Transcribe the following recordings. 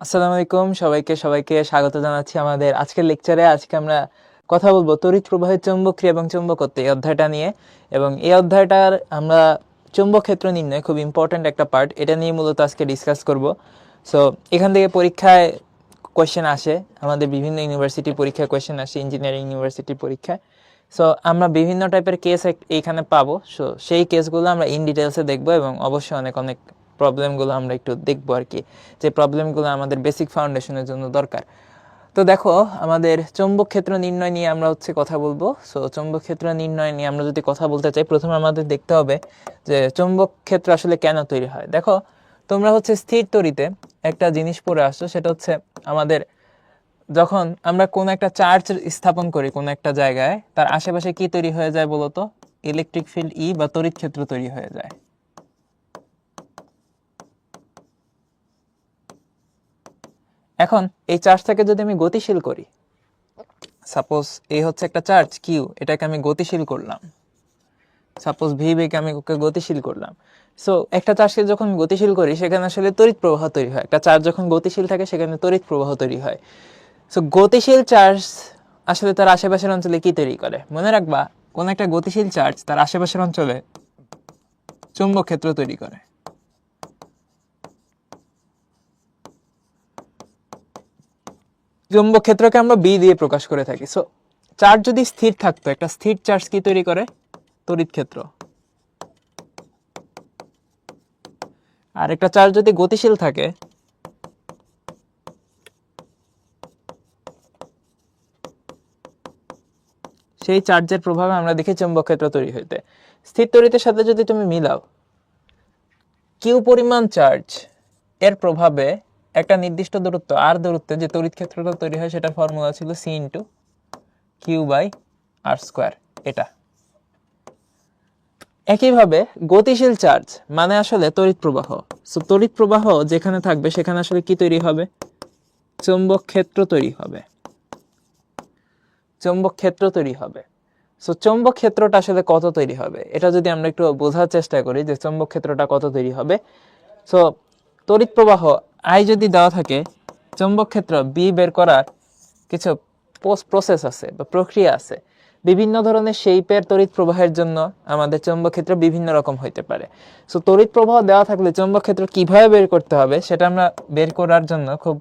আসসালামু আলাইকুম সবাইকে সবাইকে স্বাগত জানাচ্ছি আমাদের আজকের লেকচারে। আজকে আমরা কথা বলবো তড়িৎ প্রবাহের চৌম্বকীয় এবং চৌম্বকত্ব এই অধ্যায়টা নিয়ে। এবং এই অধ্যায়টার আমরা চৌম্বক ক্ষেত্র নির্ণয় খুব ইম্পর্ট্যান্ট একটা পার্ট, এটা নিয়ে মূলত আজকে ডিসকাস করব। সো এখান থেকে পরীক্ষায় কোয়েশ্চেন আসে, আমাদের বিভিন্ন ইউনিভার্সিটি পরীক্ষায় কোয়েশ্চেন আসে, ইঞ্জিনিয়ারিং ইউনিভার্সিটির পরীক্ষায়। সো আমরা বিভিন্ন টাইপের কেস এইখানে পাবো। সো সেই কেসগুলো আমরা ইন ডিটেলসে দেখবো এবং অবশ্যই অনেক অনেক প্রবলেমগুলো আমরা একটু দেখবো আর কি, যে প্রবলেমগুলো আমাদের বেসিক ফাউন্ডেশনের জন্য দরকার। তো দেখো, আমাদের চৌম্বক ক্ষেত্র নির্ণয় নিয়ে আমরা কথা বলবো। সো চৌম্বক ক্ষেত্র নির্ণয় নিয়ে আমরা যদি কথা বলতে চাই, প্রথমে আমাদের দেখতে হবে যে চৌম্বক ক্ষেত্র আসলে কেন তৈরি হয়। দেখো, তোমরা স্থির তড়িতে একটা জিনিস পড়ে আসছো, সেটা হচ্ছে আমাদের যখন আমরা কোন একটা চার্জ স্থাপন করি কোন একটা জায়গায়, তার আশেপাশে কি তৈরি হয়ে যায় বলতো? ইলেকট্রিক ফিল্ড ই বা তড়িৎ ক্ষেত্র তৈরি হয়ে যায়। এখন এই চার্জটাকে যদি আমি গতিশীল করি, সাপোজ এই হচ্ছে একটা চার্জ কিউ, এটাকে আমি গতিশীল করলাম, সাপোজ ভি বেকে আমি ওকে গতিশীল করলাম। সো একটা চার্জকে যখন গতিশীল করি, সেখানে আসলে তড়িৎ প্রবাহ তৈরি হয়। একটা চার্জ যখন গতিশীল থাকে, সেখানে তড়িৎ প্রবাহ তৈরি হয়। সো গতিশীল চার্জ আসলে তার আশেপাশের অঞ্চলে কি তৈরি করে? মনে রাখবা, কোন একটা গতিশীল চার্জ তার আশেপাশের অঞ্চলে চৌম্বক ক্ষেত্র তৈরি করে। চৌম্বক ক্ষেত্রকে আমরা বি দিয়ে প্রকাশ করে থাকি। সো চার্জ যদি স্থির থাকতো, একটা স্থির চার্জ কি তৈরি করে? তড়িৎ ক্ষেত্র। আর একটা চার্জ যদি গতিশীল থাকে, সেই চার্জের প্রভাবে আমরা দেখি চৌম্বক ক্ষেত্র তৈরি হইতে। স্থির তড়িতের সাথে যদি তুমি মিলাও, কিউ পরিমাণ চার্জ এর প্রভাবে একটা নির্দিষ্ট দূরত্ব আর দূরত্বে যে তড়িৎ ক্ষেত্রটা তৈরি হয়, সেটার ফর্মুলা ছিল C into Q by R square. এটা একইভাবে গতিশীল চার্জ মানে আসলে তড়িৎ প্রবাহ। সো তড়িৎ প্রবাহ যেখানে থাকবে, সেখানে আসলে কি তৈরি হবে? চৌম্বক ক্ষেত্র তৈরি হবে। চৌম্বক ক্ষেত্র তৈরি হবে। সো চৌম্বক ক্ষেত্রটা আসলে কত তৈরি হবে, এটা যদি আমরা একটু বোঝার চেষ্টা করি যে চৌম্বক ক্ষেত্রটা কত তৈরি হবে। সো তড়িৎ প্রবাহ আই যদি দেওয়া থাকে, চৌম্বক ক্ষেত্র বি বের করার কিছু প্রসেস আছে বা প্রক্রিয়া আছে। বিভিন্ন ধরনের শেপের তড়িৎ প্রবাহের জন্য আমাদের চৌম্বক ক্ষেত্র বিভিন্ন রকম হইতে পারে। সো তড়িৎ প্রবাহ দেওয়া থাকলে চৌম্বক ক্ষেত্র কিভাবে বের করতে হবে, সেটা আমরা বের করার জন্য খুব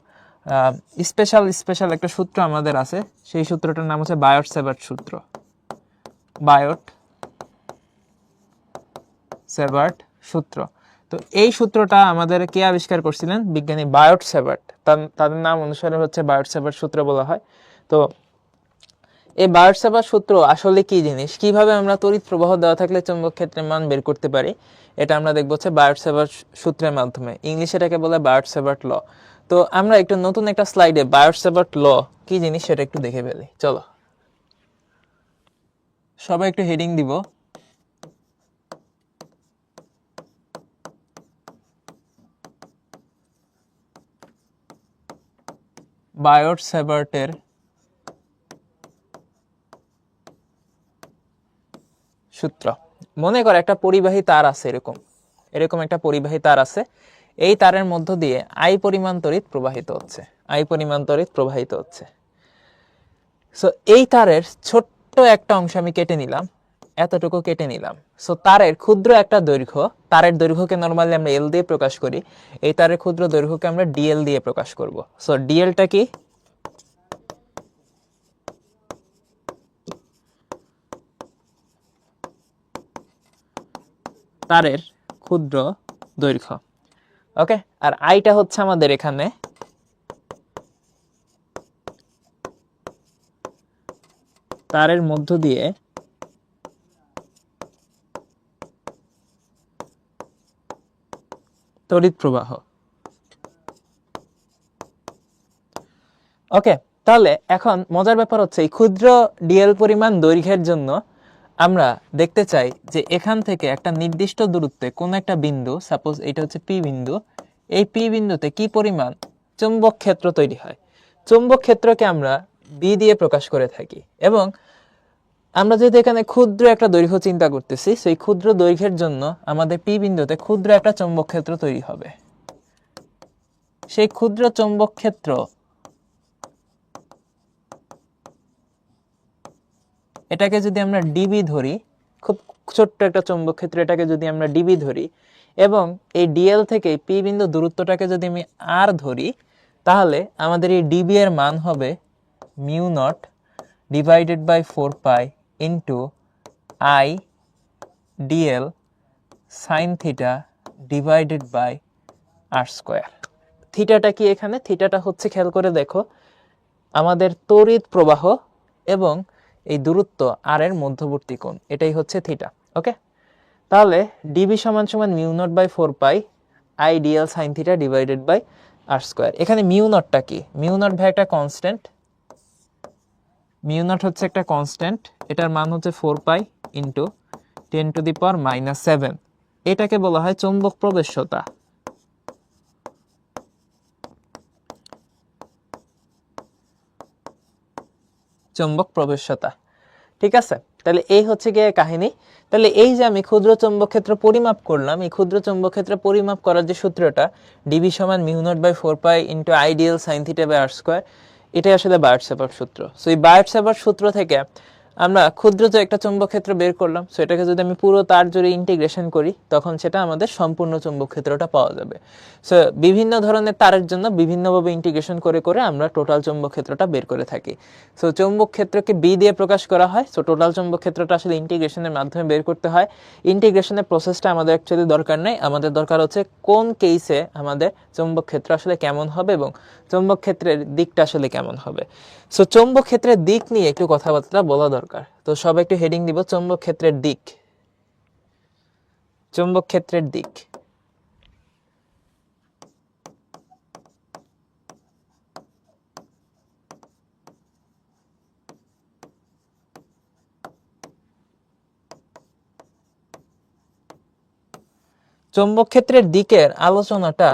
স্পেশাল একটা সূত্র আমাদের আছে। সেই সূত্রটার নাম হচ্ছে বায়ট সেভার্ট সূত্র। বায়ট সেভার্ট সূত্র। তো এই সূত্রটা আমাদের কে আবিষ্কার করছিলেন? বিজ্ঞানী বায়ট সেভার্ট। তাদের নাম অনুসারে হচ্ছে বায়ট সেভার্ট সূত্র বলা হয়। তো এই বায়ট সেভার্ট সূত্র আসলে কি জিনিস, কিভাবে আমরা তড়িৎ প্রবাহ দেওয়া থাকলে চৌম্বক ক্ষেত্রের মান বের করতে পারি, এটা আমরা দেখবো হচ্ছে বায়ট সেভার্ট সূত্রের মাধ্যমে। ইংলিশে এটাকে বলে বায়ট সেভার্ট ল। তো আমরা একটু নতুন একটা স্লাইডে বায়ট সেভার্ট ল কি জিনিস সেটা একটু দেখে ফেলি। চলো সবাই একটু হেডিং দিব। বায়ট সেভার্টের সূত্র। মনে কর একটা পরিবাহী তার আছে, এরকম একটা পরিবাহী তার আছে। এই তারের মধ্য দিয়ে আই পরিমাণ তড়িৎ প্রবাহিত হচ্ছে, আই পরিমাণ তড়িৎ প্রবাহিত হচ্ছে। সো এই তারের ছোট্ট একটা অংশ আমি কেটে নিলাম, এতটুকু কেটে নিলাম। সো তারের ক্ষুদ্র একটা দৈর্ঘ্য, তারের দৈর্ঘ্যকে নরমালি আমরা এল দিয়ে প্রকাশ করি, এই তারের ক্ষুদ্র দৈর্ঘ্যকে আমরা ডিএল দিয়ে প্রকাশ করব। সো ডিএলটা কি? তারের ক্ষুদ্র দৈর্ঘ্য। ওকে, আর আইটা হচ্ছে আমাদের এখানে তারের মধ্য দিয়ে তড়িৎ প্রবাহ। ওকে, তাহলে এখন মজার ব্যাপার হচ্ছে, এই ক্ষুদ্র ডিএল পরিমাণ দৈর্ঘ্যের জন্য আমরা দেখতে চাই যে এখান থেকে একটা নির্দিষ্ট দূরত্বে কোন একটা বিন্দু, সাপোজ এটা হচ্ছে পি বিন্দু, এই পি বিন্দুতে কি পরিমাণ চৌম্বক ক্ষেত্র তৈরি হয়। চৌম্বক ক্ষেত্রকে আমরা বি দিয়ে প্রকাশ করে থাকি। এবং আমরা যেহেতু এখানে ক্ষুদ্র একটা দৈর্ঘ্য চিন্তা করতেছি, সেই ক্ষুদ্র দৈর্ঘ্যের জন্য আমাদের পি বিন্দুতে ক্ষুদ্র একটা চৌম্বক ক্ষেত্র তৈরি হবে। সেই ক্ষুদ্র চৌম্বক ক্ষেত্র এটাকে যদি আমরা ডিবি ধরি, খুব ছোট্ট একটা চৌম্বক ক্ষেত্র, এটাকে যদি আমরা ডিবি ধরি এবং এই ডিএল থেকে পি বিন্দু দূরত্বটাকে যদি আমি আর ধরি, তাহলে আমাদের এই ডিবি এর মান হবে mu naught divided by 4 pi into I DL sine theta divided by R square. থিটাটা কি এখানে? থিটাটা হচ্ছে, খেয়াল করে দেখো, আমাদের তড়িৎ প্রবাহ এবং এই দূরত্ব আর এর মধ্যবর্তী কোণ, এটাই হচ্ছে থিটা। ওকে, তাহলে ডিবি সমান সমান mu naught by 4 pi I DL sine theta divided by R square. এখানে মিউ নটটা কি? মিউ নট ভাই একটা কনস্ট্যান্ট, মিউ নট হচ্ছে একটা কনস্ট্যান্ট, এটার মান হচ্ছে 4 পাই ইন্টু 10⁻⁷। এটাকে বলা হয় চৌম্বক প্রবেশ্যতা। চৌম্বক প্রবেশ্যতা, ঠিক আছে? তাহলে এই হচ্ছে গিয়ে কাহিনী। তাহলে এই যে আমি ক্ষুদ্র চৌম্বক ক্ষেত্র পরিমাপ করলাম, এই ক্ষুদ্র চৌম্বক ক্ষেত্র পরিমাপ করার যে সূত্রটা ডিবি সমান mu naught by 4 pi into ideal sine theta by R square, এটাই আসলে বার্টসেভার সূত্র। সো এই বার্টসেভার সূত্র থেকে আমরা ক্ষুদ্র যে একটা চৌম্বক ক্ষেত্র বের করলাম, সো এটাকে যদি আমি পুরো তার জুড়ে ইন্টিগ্রেশন করি, তখন সেটা আমাদের সম্পূর্ণ চৌম্বক ক্ষেত্রটা পাওয়া যাবে। সো বিভিন্ন ধরনের তারের জন্য বিভিন্নভাবে ইন্টিগ্রেশন করে করে আমরা টোটাল চৌম্বক ক্ষেত্রটা বের করে থাকি। সো চৌম্বক ক্ষেত্রকে বি দিয়ে প্রকাশ করা হয়। সো টোটাল চৌম্বক ক্ষেত্রটা আসলে ইন্টিগ্রেশনের মাধ্যমে বের করতে হয়। ইন্টিগ্রেশনের প্রসেসটা আমাদের অ্যাকচুয়ালি দরকার নেই, আমাদের দরকার হচ্ছে কোন কেসে আমাদের চৌম্বক ক্ষেত্র আসলে কেমন হবে এবং চৌম্বক ক্ষেত্রের দিকটা আসলে কেমন হবে। সো চৌম্বক ক্ষেত্রের দিক নিয়ে একটু কথাবার্তা বলা দরকার। তো সবাই একটু হেডিং দিব, চৌম্বক ক্ষেত্রের দিক। চৌম্বক ক্ষেত্রের দিক, চৌম্বক ক্ষেত্রের দিকের আলোচনাটা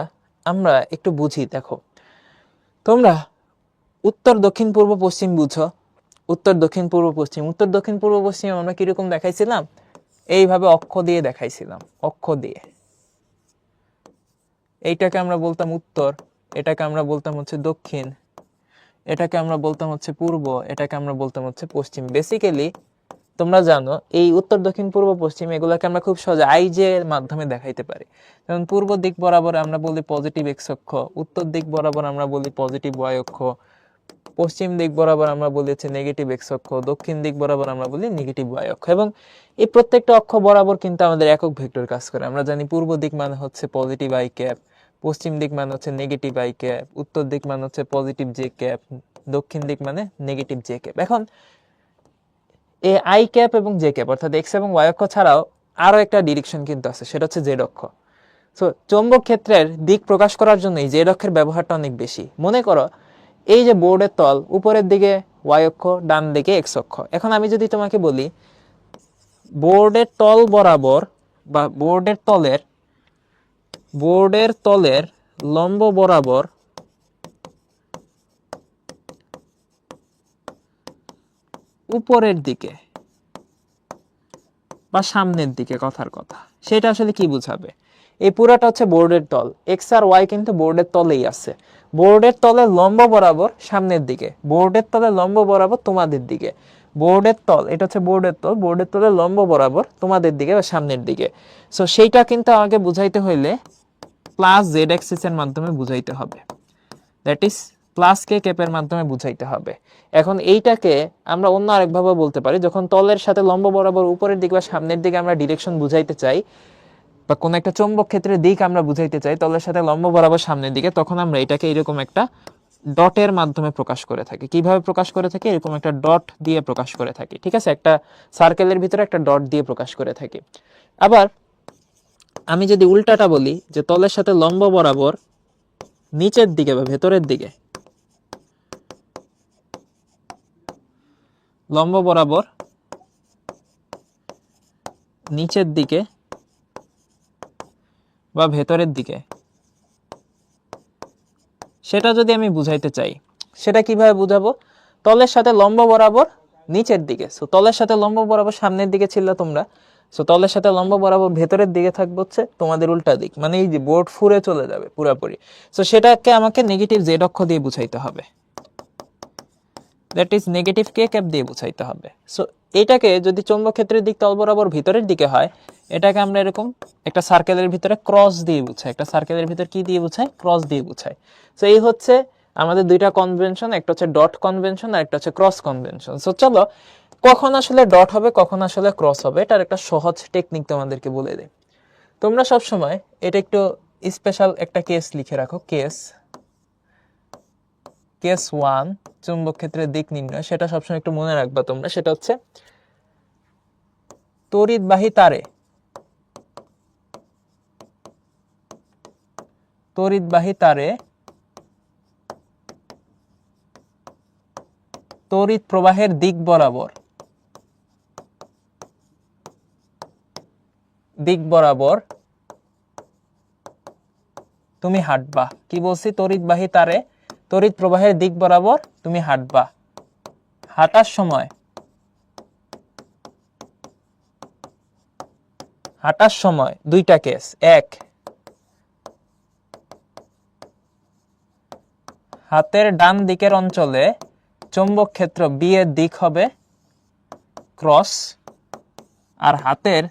আমরা একটু বুঝি। দেখো, তোমরা উত্তর দক্ষিণ পূর্ব পশ্চিম বুঝো, উত্তর দক্ষিণ পূর্ব পশ্চিম। উত্তর দক্ষিণ পূর্ব পশ্চিম আমরা কিরকম দেখাইছিলাম? এইভাবে অক্ষ দিয়ে দেখাইছিলাম, অক্ষ দিয়ে। এইটাকে আমরা বলতাম উত্তর, এটাকে আমরা বলতাম হচ্ছে দক্ষিণ, এটাকে আমরা বলতাম হচ্ছে পূর্ব, এটাকে আমরা বলতাম হচ্ছে পশ্চিম। বেসিক্যালি তোমরা জানো এই উত্তর দক্ষিণ পূর্ব পশ্চিম এগুলোকে আমরা খুব সহজে আইজে এর মাধ্যমে দেখাইতে পারি। যেমন পূর্ব দিক বরাবর আমরা বলি পজিটিভ এক্স অক্ষ, উত্তর দিক বরাবর আমরা বলি পজিটিভ ওয়াই অক্ষ, পশ্চিম দিক বরাবর আমরা বলি হচ্ছে নেগেটিভ এক্স অক্ষ, দক্ষিণ দিক বরাবর আমরা বলি নেগেটিভ ওয়াই অক্ষ। এবং এই প্রত্যেকটা অক্ষ বরাবর কিন্তু আমাদের একক ভেক্টর কাজ করে। আমরা জানি পূর্ব দিক মানে হচ্ছে পজিটিভ আই ক্যাপ, পশ্চিম দিক মানে হচ্ছে নেগেটিভ আই ক্যাপ, উত্তর দিক মানে হচ্ছে পজিটিভ জে ক্যাপ, দক্ষিণ দিক মানে নেগেটিভ জে ক্যাপ। এখন এই আই ক্যাপ এবং জে ক্যাপ অর্থাৎ এক্স এবং ওয়াই অক্ষ ছাড়াও আরো একটা ডিরেকশন কিন্তু আছে, সেটা হচ্ছে জেড অক্ষ। সো চৌম্বক ক্ষেত্রের দিক প্রকাশ করার জন্য এই জেড অক্ষের ব্যবহারটা অনেক বেশি। মনে করো এই যে বোর্ডের তল, উপরের দিকে ওয়াই অক্ষ, ডান দিকে এক্স অক্ষ। এখন আমি যদি তোমাকে বলি বোর্ডের তল বরাবর বা বোর্ডের তলের লম্ব বরাবর উপরের দিকে বা সামনের দিকে, কথার কথা, সেটা আসলে কি বুঝাবে? এই পুরাটা হচ্ছে বোর্ডের তল, এক্স আর ওয়াই কিন্তু বোর্ডের তলেই আছে। বোর্ডের তলের লম্ব বরাবর সামনের দিকে, বোর্ডের তলের লম্ব বরাবর তোমাদের দিকে। বোর্ডের তল, এটা হচ্ছে বোর্ডের তল, বোর্ডের তলের লম্ব বরাবর তোমাদের দিকে বা সামনের দিকে। সো সেইটা কিন্তু আমাকে বুঝাইতে হইলে প্লাস জেড অ্যাক্সিস এর মাধ্যমে বুঝাইতে হবে, দ্যাট ইজ প্লাস কে ক্যাপের মাধ্যমে বুঝাইতে হবে। এখন এইটাকে আমরা অন্য আরেকভাবে বলতে পারি, যখন তলের সাথে লম্ব বরাবর উপরের দিকে বা সামনের দিকে আমরা ডিরেকশন বুঝাইতে চাই, বা কোন একটা চৌম্বক ক্ষেত্রের দিক আমরা বুঝাইতে চাই তলের সাথে লম্ব বরাবর সামনের দিকে, তখন আমরা এটাকে এরকম একটা ডটের মাধ্যমে প্রকাশ করে থাকি। কিভাবে প্রকাশ করে থাকি? এরকম একটা ডট দিয়ে প্রকাশ করে থাকি, ঠিক আছে? একটা সার্কেলের ভিতরে একটা ডট দিয়ে প্রকাশ করে থাকি। আবার আমি যদি উল্টাটা বলি, যে তলের সাথে লম্ব বরাবর নিচের দিকে বা ভেতরের দিকে, লম্ব বরাবর নিচের দিকে বা ভেতরের দিকে, সেটা যদি আমি বুঝাইতে চাই, সেটা কিভাবে বুঝাবো? তলের সাথে লম্ব বরাবর নিচের দিকে। সো তলের সাথে লম্ব বরাবর সামনের দিকে ছিল তোমরা, সো তলের সাথে লম্ব বরাবর ভেতরের দিকে থাকবে হচ্ছে তোমাদের উল্টা দিক, মানে এই যে বোর্ড ফুরে চলে যাবে পুরোপুরি। সো সেটাকে আমাকে নেগেটিভ জেড অক্ষ দিয়ে বুঝাইতে হবে, that is negative K cap দিয়ে বুঝাইতে হবে। সো এটাকে যদি চৌম্বক ক্ষেত্রের দিক তল বরাবর ভিতরের দিকে হয়, এটাকে আমরা এরকম একটা সার্কেলের ভিতরে ক্রস দিয়ে বুঝাই, একটা সার্কেলের ভিতরে কি দিয়ে বুঝাই, ক্রস দিয়ে বুঝাই। সো এই হচ্ছে আমাদের দুইটা কনভেনশন, একটা হচ্ছে ডট কনভেনশন আর একটা হচ্ছে ক্রস কনভেনশন। সো চলো কখন আসলে ডট হবে কখন আসলে ক্রস হবে এটার একটা সহজ টেকনিক তোমাদেরকে বলে দিই। তোমরা সব সময় এটা একটু স্পেশাল একটা কেস লিখে রাখো, কেস 1 চুম্বক ক্ষেত্রের দিক নির্ণয়, সেটা সবসময় একটু মনে রাখবা তোমরা। সেটা হচ্ছে তড়িৎবাহী তারে তড়িৎ প্রবাহের দিক বরাবর তুমি হাঁটবা। কি বলছি? তড়িৎবাহী তারে তড়িৎ প্রবাহের দিক বরাবর তুমি হাঁটবা। হাঁটার সময় দুইটা কেস। এক, হাতের ডান দিকের অঞ্চলে চৌম্বক ক্ষেত্র বি এর দিক হবে ক্রস, আর হাতের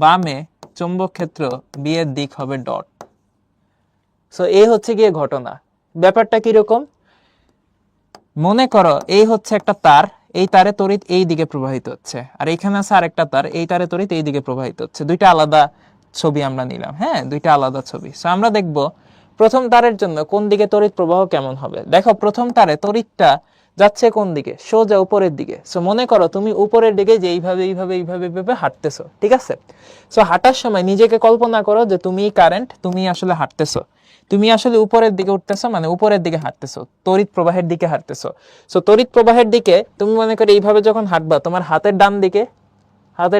বামে চৌম্বক ক্ষেত্র বি এর দিক হবে ডট। সো এই হচ্ছে গিয়ে ঘটনা। ব্যাপারটা কিরকম মনে করো, এই হচ্ছে একটা তার, এই তারে তড়িৎ এই দিকে প্রবাহিত হচ্ছে, আর এখানে আছে আরেকটা তার, এই তারে তড়িৎ এই দিকে প্রবাহিত হচ্ছে। দুইটা আলাদা ছবি আমরা নিলাম, হ্যাঁ, দুইটা আলাদা ছবি। সো আমরা দেখব প্রথম তারের জন্য কোন দিকে তড়িৎ প্রবাহ কেমন হবে। দেখো প্রথম তারে তড়িৎটা যাচ্ছে কোন দিকে? সোজা উপরের দিকে। সো মনে করো তুমি উপরের দিকে যে এইভাবে হাঁটতেছো, ঠিক আছে? সো হাঁটার সময় নিজেকে কল্পনা করো যে তুমি কারেন্ট, তুমি আসলে হাঁটতেছো, তুমি আসলে উপরের দিকে উঠতেছো, মানে উপরের দিকে হাঁটতেছো, তড়িৎ প্রবাহের দিকে হাঁটতেছো। সো তড়িৎ প্রবাহের দিকে তুমি মনে করো এইভাবে যখন হাঁটবা, তোমার হাতের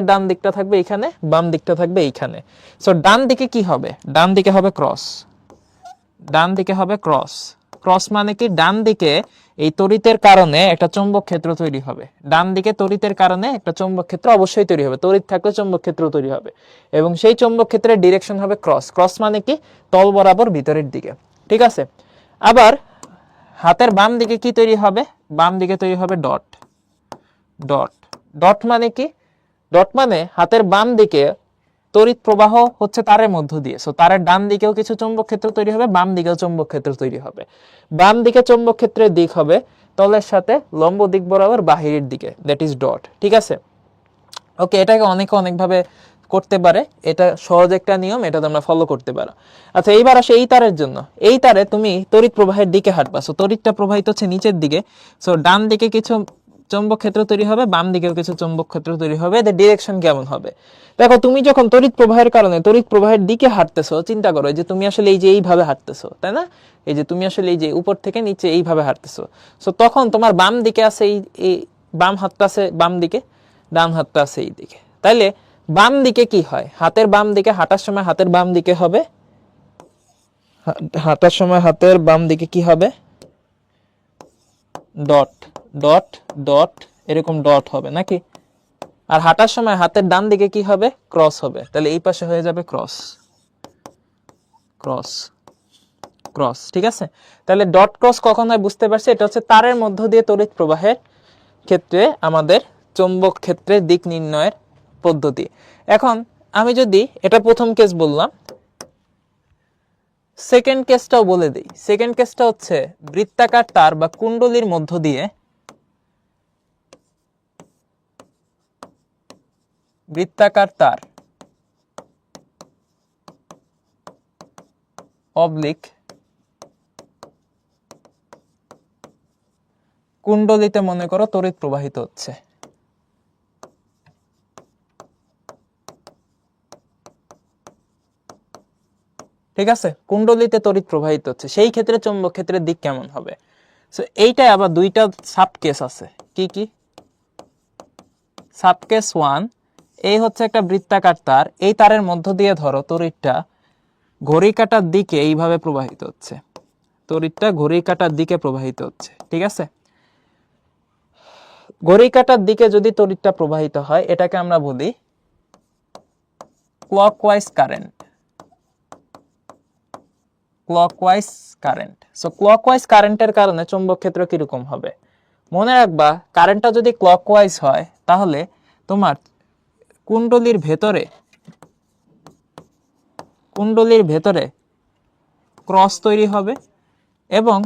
ডান দিকটা থাকবে এখানে, বাম দিকটা থাকবে এইখানে। সো ডান দিকে কি হবে? ডান দিকে হবে ক্রস মানে কি? ডান দিকে এই তড়িতের কারণে একটা চৌম্বক ক্ষেত্র তৈরি হবে। ডান দিকে তড়িতের কারণে একটা চৌম্বক ক্ষেত্র অবশ্যই তৈরি হবে, তড়িৎ থাকলে চৌম্বক ক্ষেত্র তৈরি হবে, এবং সেই চৌম্বক ক্ষেত্রের ডিরেকশন হবে ক্রস মানে কি? তল বরাবর ভিতরের দিকে, ঠিক আছে? আবার হাতের বাম দিকে কি তৈরি হবে? বাম দিকে তৈরি হবে ডট মানে কি? ডট মানে হাতের বাম দিকে তড়িৎ প্রবাহ হচ্ছে তারের মধ্য দিয়ে। সো তারের ডান দিকেও কিছু চৌম্বক ক্ষেত্র তৈরি হবে, বাম দিকেও চৌম্বক ক্ষেত্র তৈরি হবে। বাম দিকে চৌম্বক ক্ষেত্রের দিক হবে তলের সাথে লম্ব দিক বরাবর বাহিরের দিকে, দ্যাট ইজ ডট, ঠিক আছে? ওকে, এটাকে অনেকভাবে করতে পারে, এটা সহজ একটা নিয়ম, এটা তোমরা ফলো করতে পারো। আচ্ছা, এইবার আসে এই তারের জন্য। এই তারে তুমি তড়িৎ প্রবাহের দিকে হাঁটবা। সো তড়িৎটা প্রবাহিত হচ্ছে নিচের দিকে। সো ডান দিকে কিছু চৌম্বক ক্ষেত্র তৈরি হবে, বাম দিকেও কিছু চৌম্বক ক্ষেত্র তৈরি হবে। এদের ডিরেকশন কেমন হবে? দেখো তুমি যখন তড়িৎ প্রবাহের কারণে তড়িৎ প্রবাহের দিকে হাঁটতেছো, চিন্তা করো যে তুমি আসলে এই যে এইভাবে হাঁটতেছো, তাই না? এই যে তুমি আসলে এই যে উপর থেকে নিচে এইভাবে হাঁটতেছো। সো তখন তোমার বাম দিকে আছে এই বাম হাতটা আছে বাম দিকে, ডান হাতটা আছে এই দিকে। তাইলে বাম দিকে কি হয়? হাতের বাম দিকে হাঁটার সময় হাতের বাম দিকে হবে, কি হবে? ডট এরকম ডট হবে নাকি? আর হাঁটার সময় হাতের ডান দিকে কি হবে? ক্রস হবে। তাহলে এই পাশে হয়ে যাবে ক্রস, ঠিক আছে? তাহলে ডট ক্রস কখন হয় বুঝতে পারছি? এটা হচ্ছে তারের মধ্য দিয়ে তড়িৎ প্রবাহের ক্ষেত্রে আমাদের চৌম্বক ক্ষেত্রের দিক নির্ণয়ের পদ্ধতি। এখন আমি যদি এটা প্রথম কেস বললাম, সেকেন্ড কেসটাও বলে দিই। সেকেন্ড কেসটা হচ্ছে বৃত্তাকার তার বা কুণ্ডলীর মধ্য দিয়ে অবলিক কুণ্ডলীতে মনে করো তড়িৎ প্রবাহিত হচ্ছে। ঠিক আছে, কুণ্ডলীতে তড়িৎ প্রবাহিত হচ্ছে, সেই ক্ষেত্রে চৌম্বক ক্ষেত্রের দিক কেমন হবে? সো এইটাই আবার দুইটা সাব কেস আছে। কি সাব কেস 1, এই হচ্ছে একটা বৃত্তাকার তার, এই তারের মধ্য দিয়ে ধরো তড়িৎটা ঘড়ি কাঁটার দিকে এইভাবে প্রবাহিত হচ্ছে, ঠিক আছে? ঘড়ি কাঁটার দিকে যদি তড়িৎটা প্রবাহিত হয় এটাকে আমরা বলি clockwise current. Clockwise current. So clockwise কারেন্টের কারণে চৌম্বক ক্ষেত্র কিরকম হবে? মনে রাখবা, কারেন্টটা যদি ক্লকওয়াইজ হয় তাহলে তোমার কুণ্ডলীর ভেতরে ক্রস তৈরি হবে এবং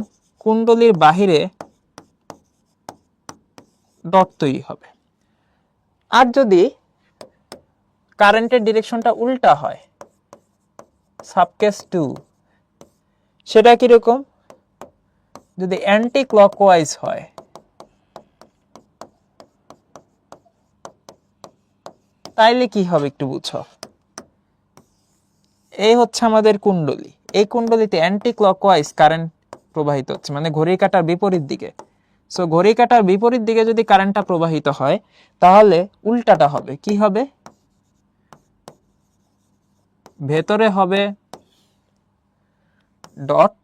কুণ্ডলীর বাহিরে ডট তৈরি হবে। আর যদি কারেন্টের ডিরেকশনটা উল্টা হয়, সাবকেস 2, সেটা কিরকম? যদি অ্যান্টি ক্লকওয়াইজ হয় তাইলে কি হবে একটু বুঝো। এই হচ্ছে আমাদের কুণ্ডলী, এই কুণ্ডলীতে অ্যান্টি ক্লকওয়াইজ কারেন্ট প্রবাহিত হচ্ছে, মানে ঘড়ির কাঁটার বিপরীত দিকে। সো ঘড়ির কাঁটার বিপরীত দিকে যদি কারেন্টটা প্রবাহিত হয় তাহলে উল্টাটা হবে। কি হবে? ভেতরে হবে ডট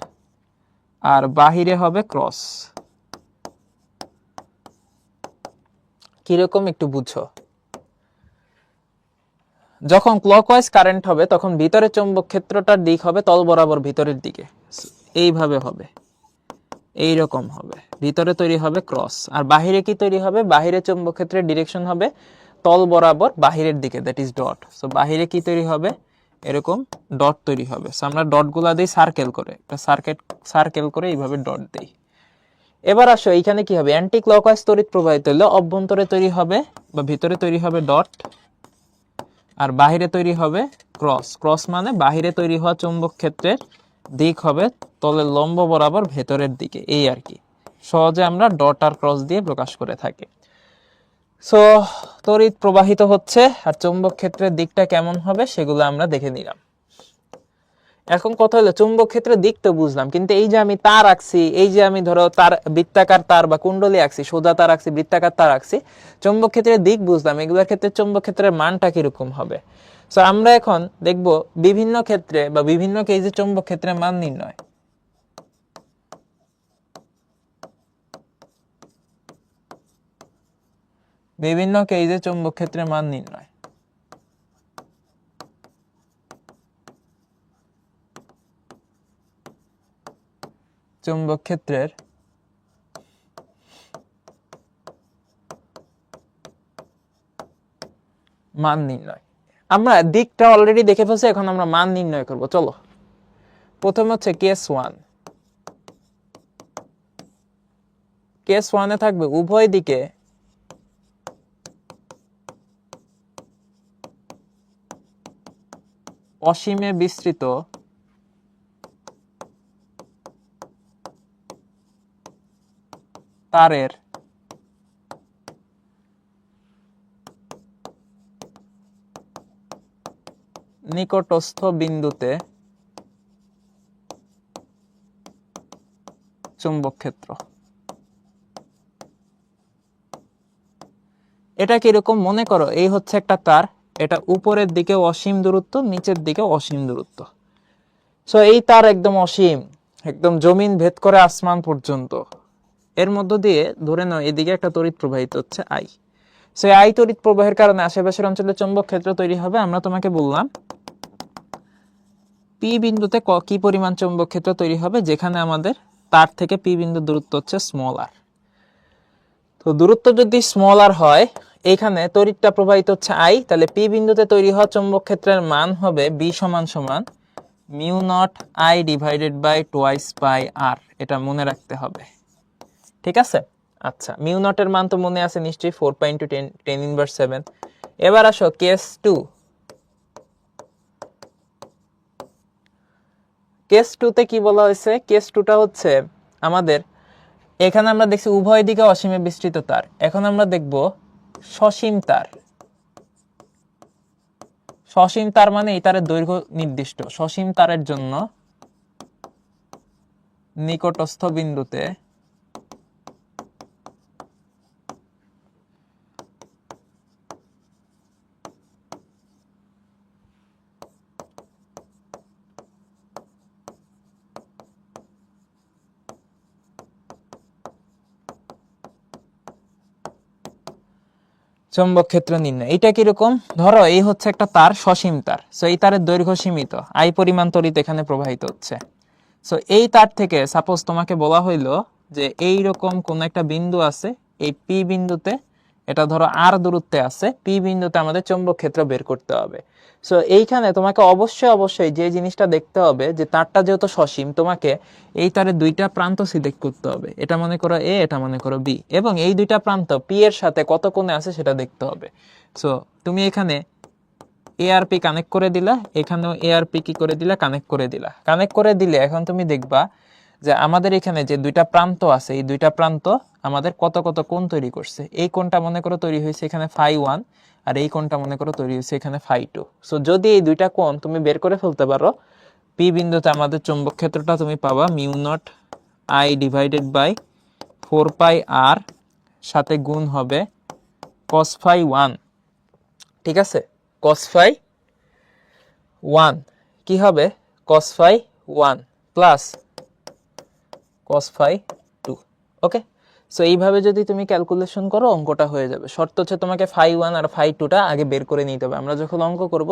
আর বাহিরে হবে ক্রস। কিরকম একটু বুঝো। যখন ক্লকওয়াইজ কারেন্ট হবে তখন ভিতরে চৌম্বক ক্ষেত্রটার দিক হবে তল বরাবর ভিতরের দিকে, এইভাবে হবে, এইরকম হবে। ভিতরে তৈরি হবে ক্রস আর বাহিরে কি তৈরি হবে? বাহিরে চৌম্বক ক্ষেত্রের ডিরেকশন হবে তল বরাবর বাহিরের দিকে, দ্যাট ইজ ডট। সো বাহিরে কি তৈরি হবে? এরকম ডট তৈরি হবে। সো আমরা ডটগুলা দিই সার্কেল করে, একটা সার্কেল করে এইভাবে ডট দেই। এবার আসো এইখানে কি হবে? অ্যান্টি ক্লকওয়াইজ তড়িৎ প্রবাহিত হলে অভ্যন্তরে তৈরি হবে বা ভিতরে তৈরি হবে ডট আর বাহিরে তৈরি হবে ক্রস। ক্রস মানে বাহিরে তৈরি হওয়া চৌম্বক ক্ষেত্রের দিক হবে তলের লম্ব বরাবর ভেতরের দিকে, এই আর কি। সহজে আমরা ডট আর ক্রস দিয়ে প্রকাশ করে থাকি। সো তড়িৎ প্রবাহিত হচ্ছে আর চৌম্বক ক্ষেত্রের দিকটা কেমন হবে সেগুলো আমরা দেখে নিলাম। এখন কথা হলো চৌম্বক ক্ষেত্রের দিক তো বুঝলাম, কিন্তু এই যে আমি তার আঁকছি, এই যে আমি ধরো তার বৃত্তাকার তার বা কুণ্ডলী আঁকছি, সোজা তার আঁকছি, বৃত্তাকার তার আঁকছি, চৌম্বক ক্ষেত্রের দিক বুঝলাম, এগুলোর ক্ষেত্রে চৌম্বক ক্ষেত্রের মানটা কিরকম হবে। সো আমরা এখন দেখব বিভিন্ন ক্ষেত্রে বা বিভিন্ন কেজে চৌম্বক ক্ষেত্রের মান নির্ণয়। বিভিন্ন কেজে চৌম্বক ক্ষেত্রের মান নির্ণয়। চৌম্বক ক্ষেত্রের মান নির্ণয়। আমরা দিকটা অলরেডি দেখে ফেলছি, এখন আমরা মান নির্ণয় করব। চলো, প্রথম হচ্ছে কেস 1। কেস 1-এ থাকবে উভয় দিকে অসীমে বিস্তৃত তারের নিকটস্থ বিন্দুতে চৌম্বক ক্ষেত্র। এটা কিরকম মনে করো, এই হচ্ছে একটা তার, এটা উপরের দিকে অসীম দূরত্ব, নিচের দিকে অসীম দূরত্ব। সো এই তার একদম অসীম, একদম জমিন ভেদ করে আসমান পর্যন্ত। এর মধ্য দিয়ে ধরে নাও এদিকে একটা তড়িৎ প্রবাহিত হচ্ছে আই। সো আই তড়িৎ প্রবাহের কারণে আশেপাশের অঞ্চলে চৌম্বক ক্ষেত্র তৈরি হবে। আমরা তোমাকে বললাম পি বিন্দুতে কি পরিমাণ চৌম্বক ক্ষেত্র তৈরি হবে, যেখানে আমাদের তার থেকে পি বিন্দুর দূরত্ব হচ্ছে স্মল আর। তো দূরত্ব যদি স্মল আর হয়, এখানে তড়িৎটা প্রবাহিত হচ্ছে আই, তাহলে পি বিন্দুতে তৈরি হওয়া চৌম্বক ক্ষেত্রের মান হবে বি সমান সমান mu naught I divided by twice pi R. এটা মনে রাখতে হবে, ঠিক আছে? আচ্ছা, মিউ নটের মান তো মনে আছে নিশ্চয়ই, 4/10^7। এবার আসো কেস 2। কেস 2-তে কি বলা হয়েছে? কেস 2টা হচ্ছে আমাদের, এখানে আমরা দেখছি উভয় দিকে অসীমে বিস্তৃত তার। এখন আমরা দেখব সসীম তার। সসীম তার মানে এই তারের দৈর্ঘ্য নির্দিষ্ট। সসীম তারের জন্য নিকটস্থ বিন্দুতে চৌম্বক ক্ষেত্র নির্ণয়। এটা কিরকম, ধরো এই হচ্ছে একটা তার, সসীম তার। সো এই তারের দৈর্ঘ্য সীমিত, আই পরিমাণ তড়িৎ এখানে প্রবাহিত হচ্ছে। সো এই তার থেকে সাপোজ তোমাকে বলা হইলো যে এই রকম কোন একটা বিন্দু আছে, এই পি বিন্দুতে, এটা ধরো আর দূরত্বে আছে, পি বিন্দুতে আমাদের চৌম্বক ক্ষেত্র বের করতে হবে। সো এইখানে তোমাকে অবশ্যই যে জিনিসটা দেখতে হবে যে তারটা যেহেতু সসীম, তোমাকে এই তারের দুইটা প্রান্ত সিলেক্ট করতে হবে। এটা মনে করো এ, এটা মনে করো বি, এবং এই দুইটা প্রান্ত পি এর সাথে কত কোণে আছে সেটা দেখতে হবে। সো তুমি এখানে এআরপি কানেক্ট করে দিলা, এখানেও এআরপি কি করে দিলা, কানেক্ট করে দিলা। কানেক্ট করে দিলে এখন তুমি দেখবা যে আমাদের এখানে যে দুইটা প্রান্ত আছে, এই দুইটা প্রান্ত আমাদের কত কত কোণ তৈরি করছে। এই কোণটা মনে করো তৈরি হয়েছে এখানে φ1, আর এই কোণটা মনে করো তৈরি হয়েছে এখানে φ2। সো যদি এই দুইটা কোণ তুমি বের করে ফেলতে পারো, পি বিন্দুতে আমাদের চৌম্বক ক্ষেত্রটা তুমি পাবা μ0 I ডিভাইডেড বাই 4πr, সাথে গুণ হবে cos φ1। ঠিক আছে, cos φ1 কি হবে, cos φ1 প্লাস cos φ2। ওকে, সো এইভাবে যদি তুমি ক্যালকুলেশন করো অঙ্কটা হয়ে যাবে। শর্ত হচ্ছে তোমাকে φ1 আর φ2টা আগে বের করে নিতে হবে। আমরা যখন অঙ্ক করব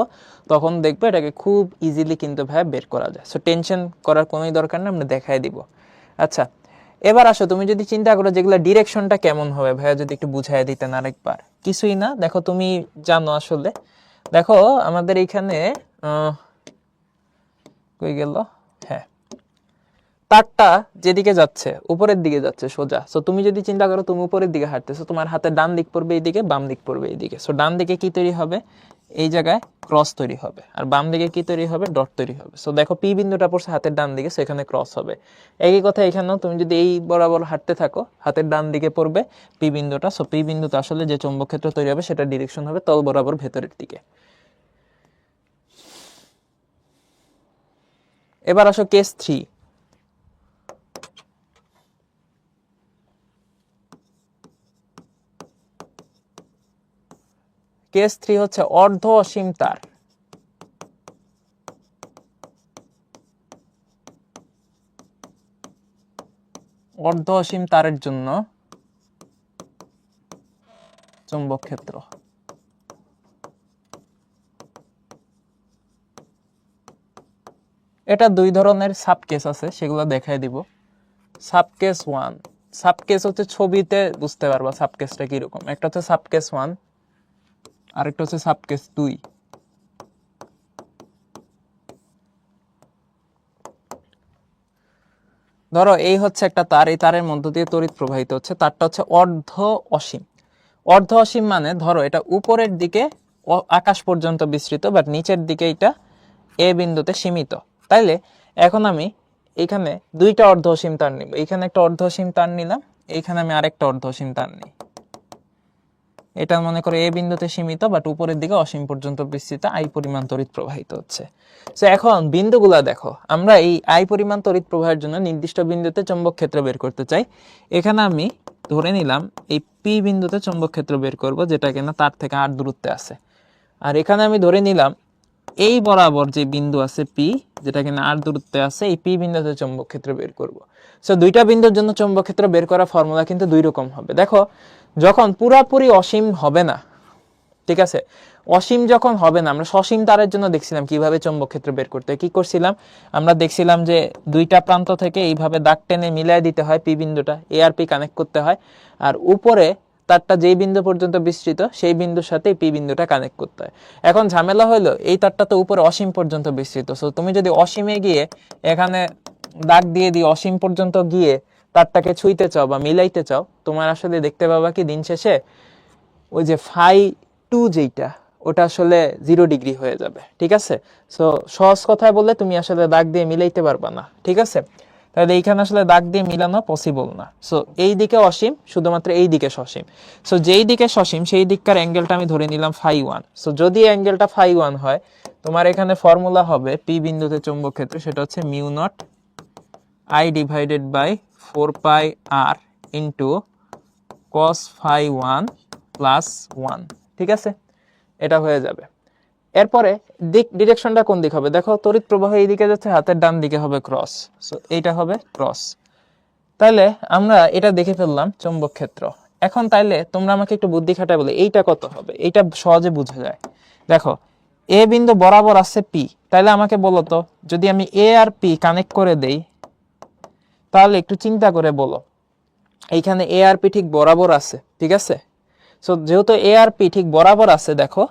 তখন দেখবে এটাকে খুব ইজিলি কিন্তু ভাই বের করা যায়। সো টেনশন করার কোনোই দরকার নেই, আমরা দেখাই দিব। আচ্ছা, এবার আসো তুমি যদি চিন্তা করো যেগুলো ডিরেকশনটা কেমন হবে ভাইয়া, যদি একটু বুঝাই দিতেন আরেকবার। কিছুই না, দেখো তুমি জানো আসলে, দেখো আমাদের এইখানে কই গেল, হ্যাঁ, তারটা যেদিকে যাচ্ছে উপরের দিকে যাচ্ছে সোজা। সো তুমি যদি চিন্তা করো তুমি উপরের দিকে হাঁটতেছো, তোমার হাতে ডান দিক পড়বে এইদিকে, বাম দিক পড়বে এইদিকে। সো ডান দিকে কি তৈরি হবে, এই জায়গায় ক্রস তৈরি হবে, আর বাম দিকে কি তৈরি হবে, ডট তৈরি হবে। সো দেখো পি বিন্দুটা পড়ছে হাতের ডান দিকে, সো এখানে ক্রস হবে। একই কথা এখানেও তুমি যদি এই বরাবর হাঁটতে থাকো, হাতের ডান দিকে পড়বে পি বিন্দুটা। সো পি বিন্দুতে আসলে যে চৌম্বক ক্ষেত্র তৈরি হবে সেটা ডিরেকশন হবে তল বরাবর ভেতরের দিকে। এবার আসো কেস 3। কেস 3 হচ্ছে অর্ধ অসীম তার। অর্ধ অসীম তারের জন্য চৌম্বক ক্ষেত্র। এটা দুই ধরনের সাবকেস আছে, সেগুলো দেখাই দিব। সাবকেস 1, সাবকেস হচ্ছে ছবিতে বুঝতে পারবা সাবকেসটা কিরকম। একটা হচ্ছে সাবকেস 1, আরেকটা হচ্ছে সাবকেস 2। ধরো এই হচ্ছে একটা তার, এই তারের মধ্য দিয়ে তড়িৎ প্রবাহিত হচ্ছে, তারটা হচ্ছে অর্ধ অসীম। অর্ধ অসীম মানে ধরো এটা উপরের দিকে আকাশ পর্যন্ত বিস্তৃত, বাট নিচের দিকে এটা এ বিন্দুতে সীমিত। তাইলে এখন আমি এখানে দুইটা অর্ধ অসীম তার নিব, এইখানে একটা অর্ধ অসীম তার নিলাম, এইখানে আমি আরেকটা অর্ধ অসীম তার নিই। এটা মনে করো এ বিন্দুতে সীমিত, বাট উপরের দিকে অসীম পর্যন্ত বিস্তৃত, আই পরিমাণ তড়িৎ প্রবাহিত হচ্ছে। সো এখন বিন্দুগুলা দেখো, আমরা এই আই পরিমাণ তড়িৎ প্রবাহের জন্য নির্দিষ্ট বিন্দুতে চৌম্বক ক্ষেত্র বের করতে চাই। এখানে আমি ধরে নিলাম এই পি বিন্দুতে চৌম্বক ক্ষেত্র বের করব, যেটা কিনা তার থেকে আর দূরত্বে আছে। আর এখানে আমি ধরে নিলাম এই বরাবর যে বিন্দু আছে পি, যেটা কিনা আর দূরত্বে আছে, এই পি বিন্দুতে চৌম্বক ক্ষেত্র বের করব। সো দুইটা বিন্দুর জন্য চৌম্বক ক্ষেত্র বের করার ফর্মুলা কিন্তু দুই রকম হবে। দেখো যখন পুরাপুরি অসীম হবে না, ঠিক আছে, অসীম যখন হবে না, আমরা সসীম তারের জন্য দেখছিলাম কিভাবে চৌম্বক ক্ষেত্র বের করতে হয়। কি করছিলাম আমরা, দেখছিলাম যে দুইটা প্রান্ত থেকে এইভাবে দাগ টেনে মিলাই দিতে হয়, পি বিন্দুটা এ আর পি কানেক্ট করতে হয়, আর উপরে তারটা যেই বিন্দু পর্যন্ত বিস্তৃত সেই বিন্দুর সাথে পি বিন্দুটা কানেক্ট করতে হয়। এখন ঝামেলা হলো এই তারটা তো উপরে অসীম পর্যন্ত বিস্তৃত। সো তুমি যদি অসীমে গিয়ে এখানে দাগ দিয়ে দিয়ে অসীম পর্যন্ত গিয়ে তারটাকে ছুঁইতে চাও বা মিলাইতে চাও, তোমার আসলে দেখতে পাবা কি দিন শেষে ওই যে φ2 যেটা, ওটা আসলে 0 ডিগ্রি হয়ে যাবে। ঠিক আছে, সো সহজ কথায় বললে তুমি আসলে দাগ দিয়ে মিলাইতে পারবা না। ঠিক আছে, তাহলে এইখানে আসলে দাগ দিয়ে মিলানো পসিবল না। সো এই দিকে অসীম, শুধুমাত্র এই দিকে সসীম। সো যেই দিকে সসীম সেই দিককার অ্যাঙ্গেলটা আমি ধরে নিলাম φ1। সো যদি অ্যাঙ্গেলটা φ1 হয়, তোমার এখানে ফর্মুলা হবে পি বিন্দুতে চৌম্বক ক্ষেত্র, সেটা হচ্ছে μ0 I divided by 4πr into cos φ1 plus 1। ঠিক আছে, এটা হয়ে যাবে। এরপরে দিক, ডিরেকশনটা কোন দিক হবে, দেখো তড়িৎ প্রবাহ এই দিকে যাচ্ছে, হাতের ডান দিকে হবে ক্রস। সো এইটা হবে ক্রস। তাহলে আমরা এটা দেখে ফেললাম চৌম্বক ক্ষেত্র। এখন তাইলে তোমরা আমাকে একটু বুদ্ধি খাটায় বলে এইটা কত হবে, এইটা সহজে বোঝা যায়। দেখো এ বিন্দু বরাবর আছে পি, তাহলে আমাকে বলো তো যদি আমি এ আর পি কানেক্ট করে দেই তাহলে একটু চিন্তা করে বলো এইখানে এ আর পি ঠিক বরাবর আছে, ঠিক আছে? সো যেহেতু এ আর পি ঠিক বরাবর আছে, দেখো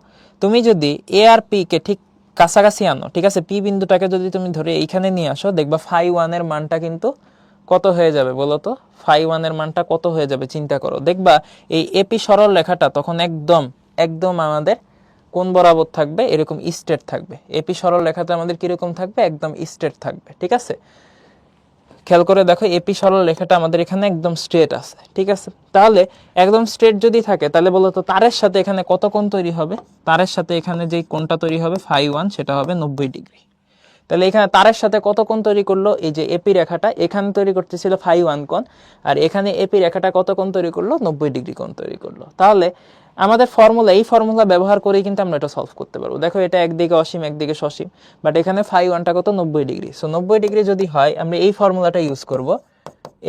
তুমি যদি এ আর পি কে ঠিক কাছাকাছি আনো, ঠিক আছে, পি বিন্দুটাকে যদি তুমি ধরে এইখানে নিয়ে আসো, দেখবা ফাই ওয়ানের মানটা কিন্তু কত হয়ে যাবে বলো তো? ফাই ওয়ানের মানটা কত হয়ে যাবে চিন্তা করো। দেখবা এই এপি সরল রেখাটা তখন একদম একদম আমাদের কোন বরাবর থাকবে, এরকম স্ট্রেট থাকবে। এপি সরল রেখাটা আমাদের কিরকম থাকবে, একদম স্ট্রেট থাকবে, ঠিক আছে? খেয়াল করে দেখো এপি সরল রেখাটা আমাদের এখানে একদম স্ট্রেট আছে, ঠিক আছে? তাহলে একদম স্ট্রেট যদি থাকে তাহলে বলো তো তারের সাথে এখানে কত কোণ তৈরি হবে? তারের সাথে এখানে যে কোণটা তৈরি হবে ফাই ওয়ান, সেটা হবে 90 ডিগ্রি। তাহলে এখানে তারের সাথে কত কোণ তৈরি করলো? এই যে এপি রেখাটা এখানে তৈরি করতেছিল ফাই ওয়ান কোণ, আর এখানে এপি রেখাটা কত কোণ তৈরি করলো? 90 ডিগ্রি কোণ তৈরি করলো। তাহলে আমাদের ফর্মুলা, এই ফর্মুলা ব্যবহার করেই কিন্তু আমরা এটা সলভ করতে পারবো। দেখো এটা একদিকে অসীম একদিকে সসীম, বাট এখানে ফাই ওয়ানটা কত? 90 ডিগ্রি। সো 90 ডিগ্রি যদি হয় আমরা এই ফর্মুলাটা ইউজ করব।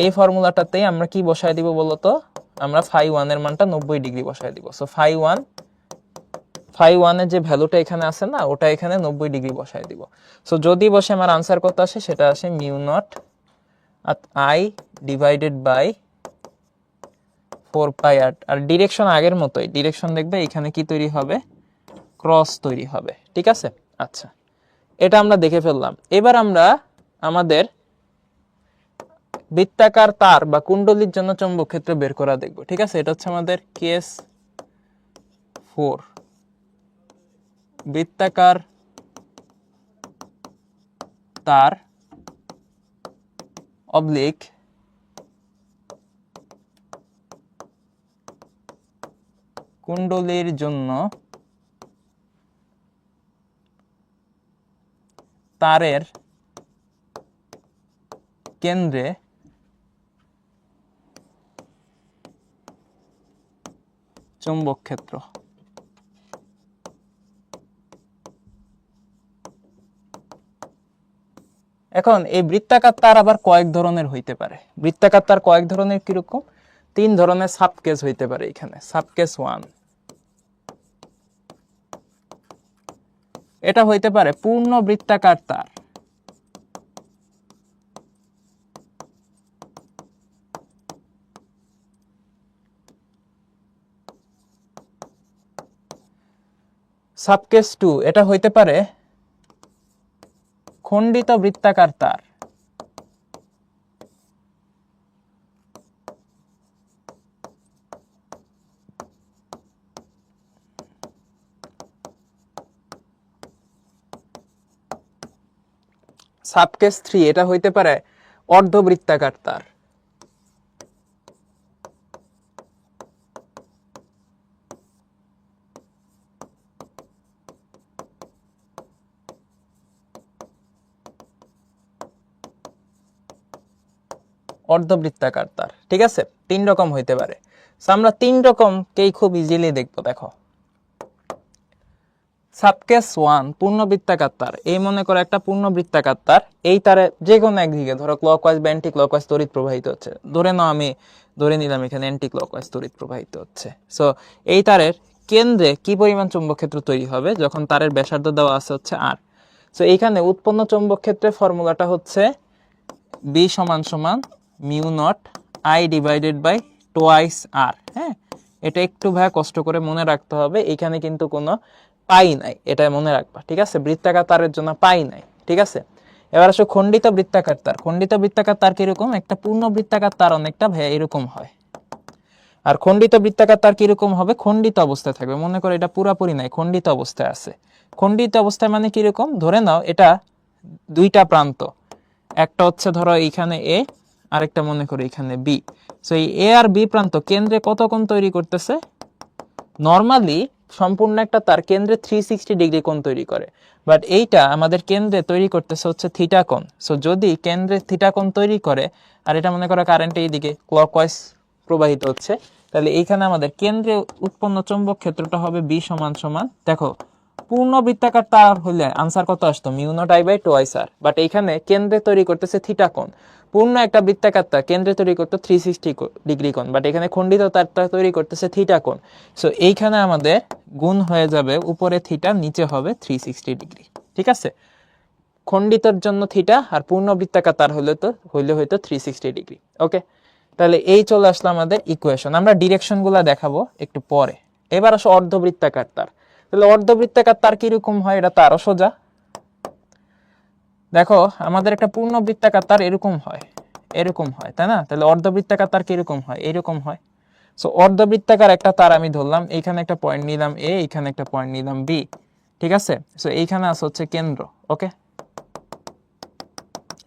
এই ফর্মুলাটাতেই আমরা কি বসায় দিব বলতো? আমরা ফাই ওয়ানের মানটা 90 ডিগ্রি বসায় দিব। সো ফাই ওয়ানের যে ভ্যালুটা এখানে আছে না, ওটা এখানে 90 ডিগ্রি বসায় দিব। সো যদি বসে আমার আনসার কত আসে, সেটা আসে mu naught I divided by 4 pi r. আর ডিরেকশন আগের মতোই, ডিরেকশন দেখবে এখানে কি তৈরি হবে? ক্রস তৈরি হবে, ঠিক আছে? আচ্ছা, এটা আমরা দেখে ফেললাম। এবার আমরা আমাদের বৃত্তাকার তার বা কুণ্ডলীর জন্য চৌম্বক ক্ষেত্র বের করা দেখব, ঠিক আছে? এটা হচ্ছে আমাদের কেস 4। বৃত্তাকার তার অবলিক কুণ্ডলীর জন্য তারের কেন্দ্রে চৌম্বক ক্ষেত্র। এখন এই বৃত্তাকার তার আবার কয়েক ধরনের হইতে পারে। বৃত্তাকার তার কয়েক ধরনের কিরকম? 3 ধরনের সাবকেস হইতে পারে এখানে। সাবকেস 1, এটা হইতে পারে পূর্ণ বৃত্তাকার তার। সাবকেস 2, এটা হইতে পারে খণ্ডিত বৃত্তাকার তার। সাবকেস 3, এটা হইতে পারে অর্ধবৃত্তাকার তার। অর্ধবৃত্তাকার তার, ঠিক আছে? 3 রকম হইতে পারে। আমরা 3 রকমকেই খুব ইজিলি দেখবো। দেখো সাবকেস 1 পূর্ণ বৃত্তাকার তার, এই মনে করো একটা পূর্ণ বৃত্তাকার তার, এই তারে যে কোনো একদিকে ধরো ক্লকওয়াইজ বা অ্যান্টি ক্লকওয়াইজ তড়িৎ প্রবাহিত হচ্ছে। ধরে নাও আমি ধরে নিলাম এখানে অ্যান্টি ক্লকওয়াইজ তড়িৎ প্রবাহিত হচ্ছে। সো এই তারের কেন্দ্রে কি পরিমাণ চৌম্বক ক্ষেত্র তৈরি হবে যখন তারের ব্যাসার্ধ দেওয়া আছে হচ্ছে আর। সো এইখানে উৎপন্ন চৌম্বক ক্ষেত্রের ফর্মুলাটা হচ্ছে বি সমান সমান mu naught I divided by twice R. হ্যাঁ, এটা একটু ভাই কষ্ট করে মনে রাখতে হবে। এখানে কিন্তু কোনো পাই নাই, এটা মনে রাখবা, ঠিক আছে? বৃত্তাকার তারের জন্য পাই নাই, ঠিক আছে? এবার আসো খণ্ডিত বৃত্তাকার তার। খণ্ডিত বৃত্তাকার তার কিরকম? একটা পূর্ণ বৃত্তাকার তার অনেকটা ভাইয়া এরকম হয়। আর খণ্ডিত বৃত্তাকার তার কিরকম হবে? খণ্ডিত অবস্থায় থাকবে। মনে করো এটা পুরাপুরি নাই, খণ্ডিত অবস্থায় আছে। খণ্ডিত অবস্থায় মানে কিরকম? ধরে নাও এটা দুইটা প্রান্ত, একটা হচ্ছে ধরো এইখানে এ, আরেকটা মনে করো এখানে বি। সো এই এ আর বি প্রান্ত কেন্দ্রে কত কোণ তৈরি করতেছে? নরমালি সম্পূর্ণ একটা তার কেন্দ্রে 360 ডিগ্রি কোণ তৈরি করে, বাট এইটা আমাদের কেন্দ্রে তৈরি করতেছে হচ্ছে থিটা কোণ। সো যদি কেন্দ্রে থিটা কোণ তৈরি করে আর এটা মনে করো কারেন্ট এইদিকে ক্লকওয়াইজ প্রবাহিত হচ্ছে, তাহলে এইখানে আমাদের কেন্দ্রে উৎপন্ন চৌম্বক ক্ষেত্রটা হবে বি সমান সমান, দেখো পূর্ণ বৃত্তাকার তার হলে আনসার কত আসতো mu naught I by twice r, but এইখানে কেন্দ্রে তৈরি করতেছে থিটা কোণ। পূর্ণ একটা বৃত্তাকার তার কেন্দ্রে তৈরি করতো 360 ডিগ্রি কোণ, বাট এখানে খণ্ডিত তারটা তৈরি করতেছে থিটা কোণ। সো এইখানে আমাদের গুণ হয়ে যাবে উপরে থিটা, নিচে হবে 360 ডিগ্রি। ঠিক আছে, খণ্ডিতর জন্য থিটা আর পূর্ণ বৃত্তাকার তার হইলে হয়তো 360 ডিগ্রি। ওকে, তাহলে এই চলে আসলো আমাদের ইকুয়েশন। আমরা ডিরেকশন গুলা দেখাবো একটু পরে। এবার আসো অর্ধবৃত্তাকার তার। তাহলে অর্ধবৃত্তাকার তার কিরকম হয়, এটা তো আরো সোজা। দেখো আমাদের একটা পূর্ণ বৃত্তাকার তার এরকম হয়, এরকম হয়, তাই না? তাহলে অর্ধবৃত্তাকার তার কিরকম হয়, এরকম হয়। সো অর্ধবৃত্তাকার একটা তার আমি ধরলাম, এইখানে একটা পয়েন্ট নিলাম এ, এইখানে একটা পয়েন্ট নিলাম বি। ঠিক আছে, সো এইখানে আছে হচ্ছে কেন্দ্র। ওকে,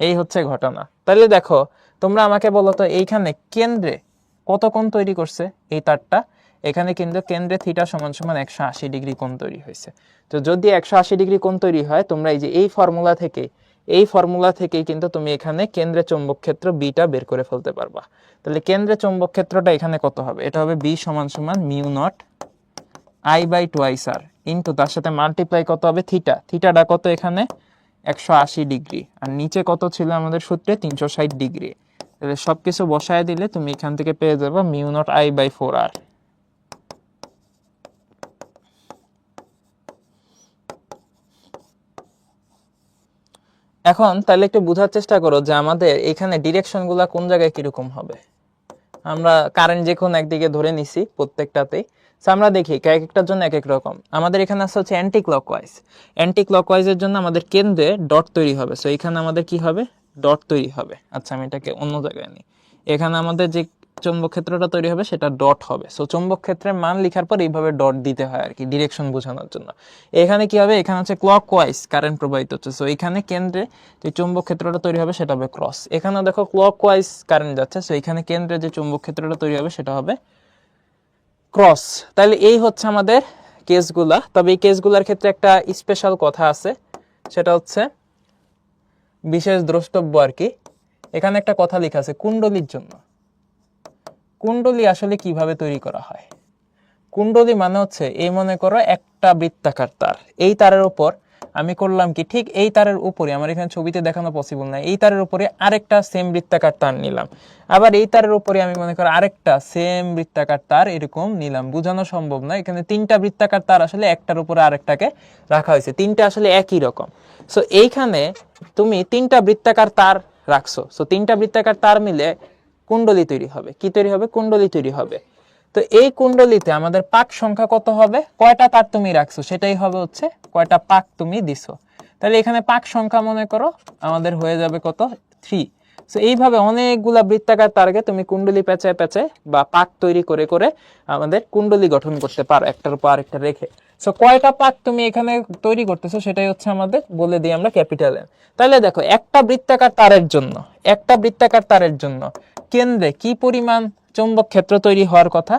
এই হচ্ছে ঘটনা। তাহলে দেখো তোমরা আমাকে বলো তো এইখানে কেন্দ্রে কত কোণ তৈরি করছে এই তারটা? এখানে কিন্তু কেন্দ্রে থিটা সমান সমান 180 ডিগ্রি কোণ তৈরি হয়েছে। তো যদি 180 ডিগ্রি কোণ তৈরি হয়, তোমরা এই যে এই ফর্মুলা থেকেই কিন্তু তুমি এখানে কেন্দ্রে চৌম্বক ক্ষেত্র বিটা বের করে ফেলতে পারবা। তাহলে কেন্দ্রে চৌম্বক ক্ষেত্রটা এখানে কত হবে? এটা হবে বি সমান সমান mu naught I by twice r into তার সাথে মাল্টিপ্লাই কত হবে থিটা। থিটাটা কত এখানে? 180 ডিগ্রি। আর নিচে কত ছিল আমাদের সূত্রে? 360 ডিগ্রি। তাহলে সবকিছু বসায় দিলে তুমি এখান থেকে পেয়ে যাবে মিউ নট আই বাই 4 আর। এখন তাহলে একটু বোঝার চেষ্টা করো যে আমাদের এখানে ডিরেকশন গুলা কোন জায়গায় কিরকম হবে। আমরা কারেন্ট যে কোন একদিকে ধরে নিছি প্রত্যেকটাতেই। আমরা দেখি এক একটার জন্য এক এক রকম। আমাদের এখানে আছে হচ্ছে অ্যান্টি ক্লকওয়াইজ। অ্যান্টি ক্লকওয়াইজের জন্য আমাদের কেন্দ্রে ডট তৈরি হবে। সো এখানে আমাদের কি হবে? ডট তৈরি হবে। আচ্ছা আমি এটাকে অন্য জায়গায় নিই। এখানে আমাদের যে চৌম্বক ক্ষেত্রটা তৈরি হবে সেটা ডট হবে। সো চৌম্বক ক্ষেত্রের মান লেখার পর এইভাবে ডট দিতে হয় আর কি, ডিরেকশন বোঝানোর জন্য। এখানে কি হবে? এখানে হচ্ছে ক্লকওয়াইজ কারেন্ট প্রবাহিত হচ্ছে। সো এখানে কেন্দ্রে যে চৌম্বক ক্ষেত্রটা তৈরি হবে সেটা হবে ক্রস। এখানে দেখো ক্লকওয়াইজ কারেন্ট যাচ্ছে। সো এখানে কেন্দ্রে যে চৌম্বক ক্ষেত্রটা তৈরি হবে সেটা হবে ক্রস। তাহলে এই হচ্ছে আমাদের কেসগুলা। তবে এই কেসগুলার ক্ষেত্রে একটা স্পেশাল কথা আছে, সেটা হচ্ছে বিশেষ দ্রষ্টব্য আর কি। এখানে একটা কথা লেখা আছে কুণ্ডলীর জন্য। কুণ্ডলী আসলে কিভাবে তৈরি করা হয়? কুণ্ডলী মানে হচ্ছে এই মনে করো একটা বৃত্তাকার তার, এই তারের উপর আমি করলাম কি, ঠিক এই তারের উপরে, আমার এখানে ছবিতে দেখানো পসিবল না, এই তারের উপরে আরেকটা সেম বৃত্তাকার তার নিলাম। আবার এই তারের উপরে আমি মনে করো আরেকটা সেম বৃত্তাকার তার এরকম নিলাম। বোঝানো সম্ভব না, এখানে তিনটা বৃত্তাকার তার আসলে একটার উপরে আরেকটাকে রাখা হয়েছে, তিনটা আসলে একই রকম। সো এইখানে তুমি তিনটা বৃত্তাকার তার রাখছো। সো তিনটা বৃত্তাকার তার মিলে কুণ্ডলী তৈরি হবে। কি তৈরি হবে? কুণ্ডলী তৈরি হবে। তো এই কুণ্ডলীতে আমাদের পাক সংখ্যা কত হবে? কয়টা তার তুমি রাখছো সেটাই হবে হচ্ছে কয়টা পাক তুমি দিছো। তাহলে এখানে পাক সংখ্যা মনে করো আমাদের হয়ে যাবে কত? 3। সো এইভাবে অনেকগুলা বৃত্তাকার তারকে তুমি কুণ্ডলী পেঁচায় পেঁচায় বা পাক তৈরি করে করে আমাদের কুণ্ডলী গঠন করতে পারো একটার উপর আরেকটা রেখে। সো কয়টা পাক তুমি এখানে তৈরি করতেছো সেটাই হচ্ছে আমাদের বলে দিই আমরা ক্যাপিটাল এন। তাহলে দেখো একটা বৃত্তাকার তারের জন্য কেন্দ্রে কি পরিমাণ চৌম্বক ক্ষেত্র তৈরি হওয়ার কথা?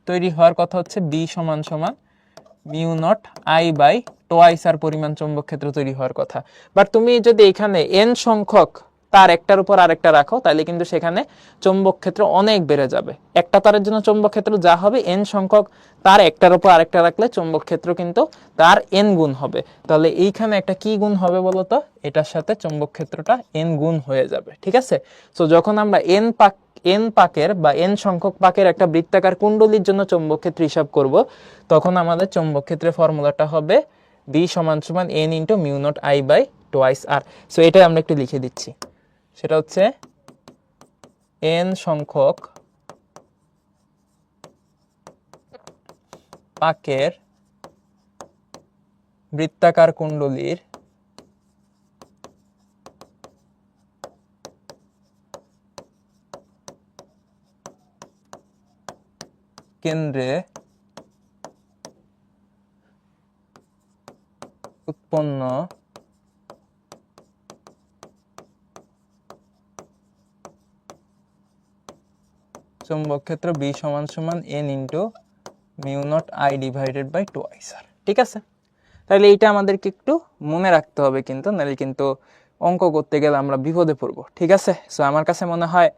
তৈরি হওয়ার কথা হচ্ছে বি সমান সমান mu naught I by twice R পরিমাণ চৌম্বক ক্ষেত্র তৈরি হওয়ার কথা। বাট তুমি যদি এখানে এন সংখ্যক তার একটার উপর আরেকটা রাখো তাহলে কিন্তু সেখানে চৌম্বক ক্ষেত্র অনেক বেড়ে যাবে। একটা তারের জন্য চৌম্বক ক্ষেত্র যা হবে, এন সংখ্যক তার একটার উপর আরেকটা রাখলে চৌম্বক ক্ষেত্র কিন্তু তার এন গুণ হবে। তাহলে এইখানে একটা কি গুণ হবে বলতো? এটার সাথে চৌম্বক ক্ষেত্রটা এন গুণ হয়ে যাবে। ঠিক আছে, সো যখন আমরা এন পাকের বা এন সংখ্যক পাকের একটা বৃত্তাকার কুণ্ডলীর জন্য চৌম্বক ক্ষেত্র হিসাব করব, তখন আমাদের চৌম্বক ক্ষেত্রের ফর্মুলাটা হবে বি সমান সমান N into mu naught I by twice r. So এটা আমরা একটু লিখে দিচ্ছি, সেটা হচ্ছে এন সংখ্যক পাকের বৃত্তাকার কুণ্ডলীর কেন্দ্রে উৎপন্ন চৌম্বক ক্ষেত্র বি সমান সমান N into mu naught I divided by twice R. ঠিক আছে, তাহলে এইটা আমাদেরকে একটু মনে রাখতে হবে, কিন্তু নাহলে কিন্তু অঙ্ক করতে গেলে আমরা বিপদে পড়বো। ঠিক আছে, সো আমার কাছে মনে হয়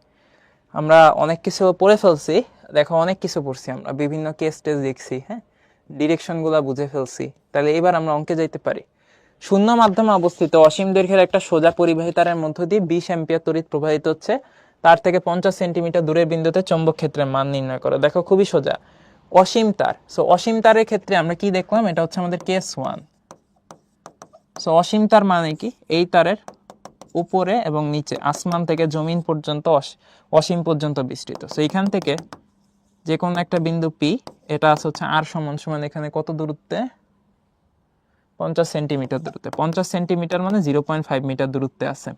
আমরা অনেক কিছু পড়ে ফেলছি। দেখো অনেক কিছু পড়ছি আমরা, বিভিন্ন কেস টেস দেখছি। হ্যাঁ, ডিরেকশনগুলো বুঝে ফেলছি, তাহলে এবার আমরা অঙ্কে যাইতে পারি। শূন্য মাধ্যমে অবস্থিত অসীম দৈর্ঘ্যের একটা সোজা পরিবাহী তারের মধ্য দিয়ে 20 অ্যাম্পিয়ার তড়িৎ প্রবাহিত হচ্ছে। তার থেকে 50 সেন্টিমিটার দূরের বিন্দুতে চৌম্বক ক্ষেত্রের মান নির্ণয় করো। দেখো খুবই সোজা, অসীম তার। সো অসীম তারের ক্ষেত্রে আমরা কি দেখলাম, এটা হচ্ছে আমাদের কেস 1। সো অসীম তার মানে কি, এই তারের উপরে এবং নিচে আসমান থেকে জমিন পর্যন্ত অসীম পর্যন্ত বিস্তৃত। সো এইখান থেকে যে কোনো একটা বিন্দু পি, এটা আছে হচ্ছে আর সমান সমান এখানে কত দূরত্বে, 50 সেন্টিমিটার দূরত্বে। 50 সেন্টিমিটার মানে 0.5 মিটার দূরত্বে আছে।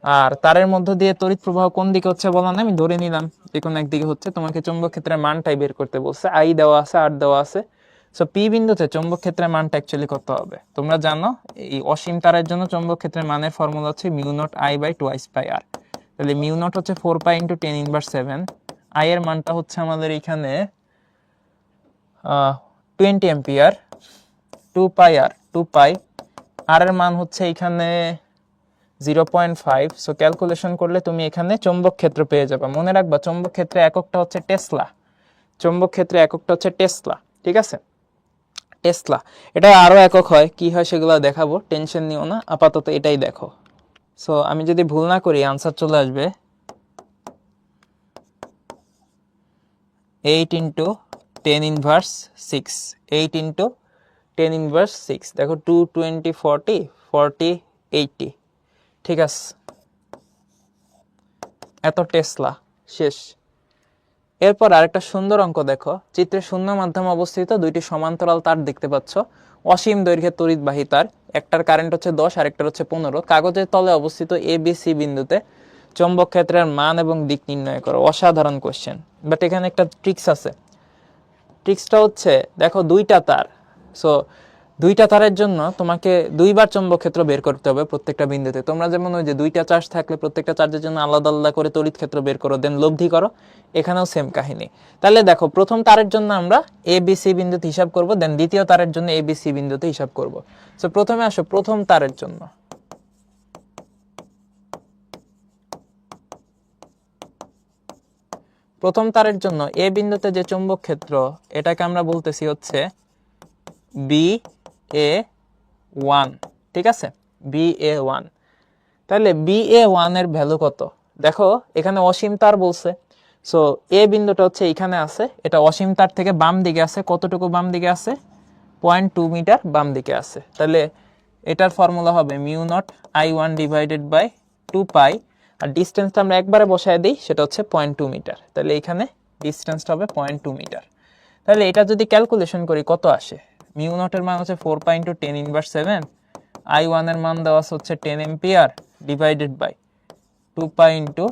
আর তারের মধ্য দিয়ে তড়িৎ প্রবাহ কোন দিকে হচ্ছে বলা না, আমি ধরে নিলাম যে কোনো একদিকে হচ্ছে। তোমাকে চৌম্বক ক্ষেত্রের মানটাই বের করতে বলছে, আই দেওয়া আছে, আর দেওয়া আছে। সো পি বিন্দুতে চৌম্বক ক্ষেত্রের মানটা অ্যাকচুয়ালি কত হবে তোমরা জানো। এই অসীম তারের জন্য চৌম্বক ক্ষেত্রের মানের ফর্মুলা হচ্ছে mu naught I by 2 pi আর। তাহলে মিউ নট হচ্ছে 4 পাই ইন্টু 10⁻⁷। আই এর মানটা হচ্ছে আমাদের এখানে 20 অ্যাম্পিয়ার, 2 পাই আর 2 পাই। আর এর মান হচ্ছে এখানে 0.5। সো ক্যালকুলেশন করলে তুমি এখানে চৌম্বক ক্ষেত্র পেয়ে যাবে। মনে রাখবা চৌম্বক ক্ষেত্রে এককটা হচ্ছে টেসলা। চৌম্বক ক্ষেত্রে এককটা হচ্ছে টেসলা, ঠিক আছে, টেসলা। এটা আরো একক হয়, কি হয় সেগুলো দেখাবো, টেনশন নিও না, আপাতত এটাই দেখো। সো আমি যদি ভুল না করি আনসার চলে আসবে 8 ইন্টু 10⁻6, 8 ইন্টু 10⁻6। দেখো 2 20 40 40 80, ঠিক আছে, এত টেসলা শেষ। এরপর আরেকটা সুন্দর অঙ্ক দেখো, চিত্রে শূন্য মাধ্যমে অবস্থিত দুইটি সমান্তরাল তার দেখতে পাচ্ছ, অসীম দৈর্ঘ্যের তড়িৎবাহী তার, একটার কারেন্ট হচ্ছে 10 আর একটার হচ্ছে 15। কাগজের তলে অবস্থিত এ বি সি বিন্দুতে চৌম্বক ক্ষেত্রের মান এবং দিক নির্ণয় করো। অসাধারণ কোশ্চেন, বাট এখানে একটা ট্রিক্স আছে। ট্রিক্সটা হচ্ছে দেখো দুইটা তার, সো দুইটা তারের জন্য তোমাকে দুইবার চৌম্বক ক্ষেত্র বের করতে হবে প্রত্যেকটা বিন্দুতে। তোমরা যেমন ওই যে দুইটা চার্জ থাকলে প্রত্যেকটা চার্জের জন্য আলাদা আলাদা করে তড়িৎ ক্ষেত্র বের করো, দেন লব্ধি করো, এখানেও সেম কাহিনী। তাহলে দেখো প্রথম তারের জন্য আমরা এ বি সি বিন্দুতে হিসাব করব, দেন দ্বিতীয় তারের জন্য এ বি সি বিন্দুতে হিসাব করব। সো প্রথমে আসো প্রথম তারের জন্য। প্রথম তারের জন্য এ বিন্দুতে যে চৌম্বক ক্ষেত্র, এটাকে আমরা বলতেছি হচ্ছে বি এ 1, ঠিক আছে, বি এ 1। তাহলে বি এ 1 এর ভ্যালু কত, দেখো এখানে অসীম তার বলছে। সো এ বিন্দুটা হচ্ছে এখানে আছে, এটা অসীম তার থেকে বাম দিকে আছে। কতটুকু বাম দিকে আছে, 0.2 মিটার বাম দিকে আছে। তাহলে এটার ফর্মুলা হবে mu naught I1 divided by 2 pi, আর ডিস্টেন্সটা আমরা একবারে বসায় দিই, সেটা হচ্ছে 0.2 মিটার। তাহলে এখানে ডিস্টেন্সটা হবে 0.2 মিটার। তাহলে এটা যদি ক্যালকুলেশন করি কত আসে, মিউ নটের মান হচ্ছে 4 পাই ইন্টু 10⁻⁷, I1 এর মান দেওয়া হচ্ছে 10 ampere divided by 2 pi into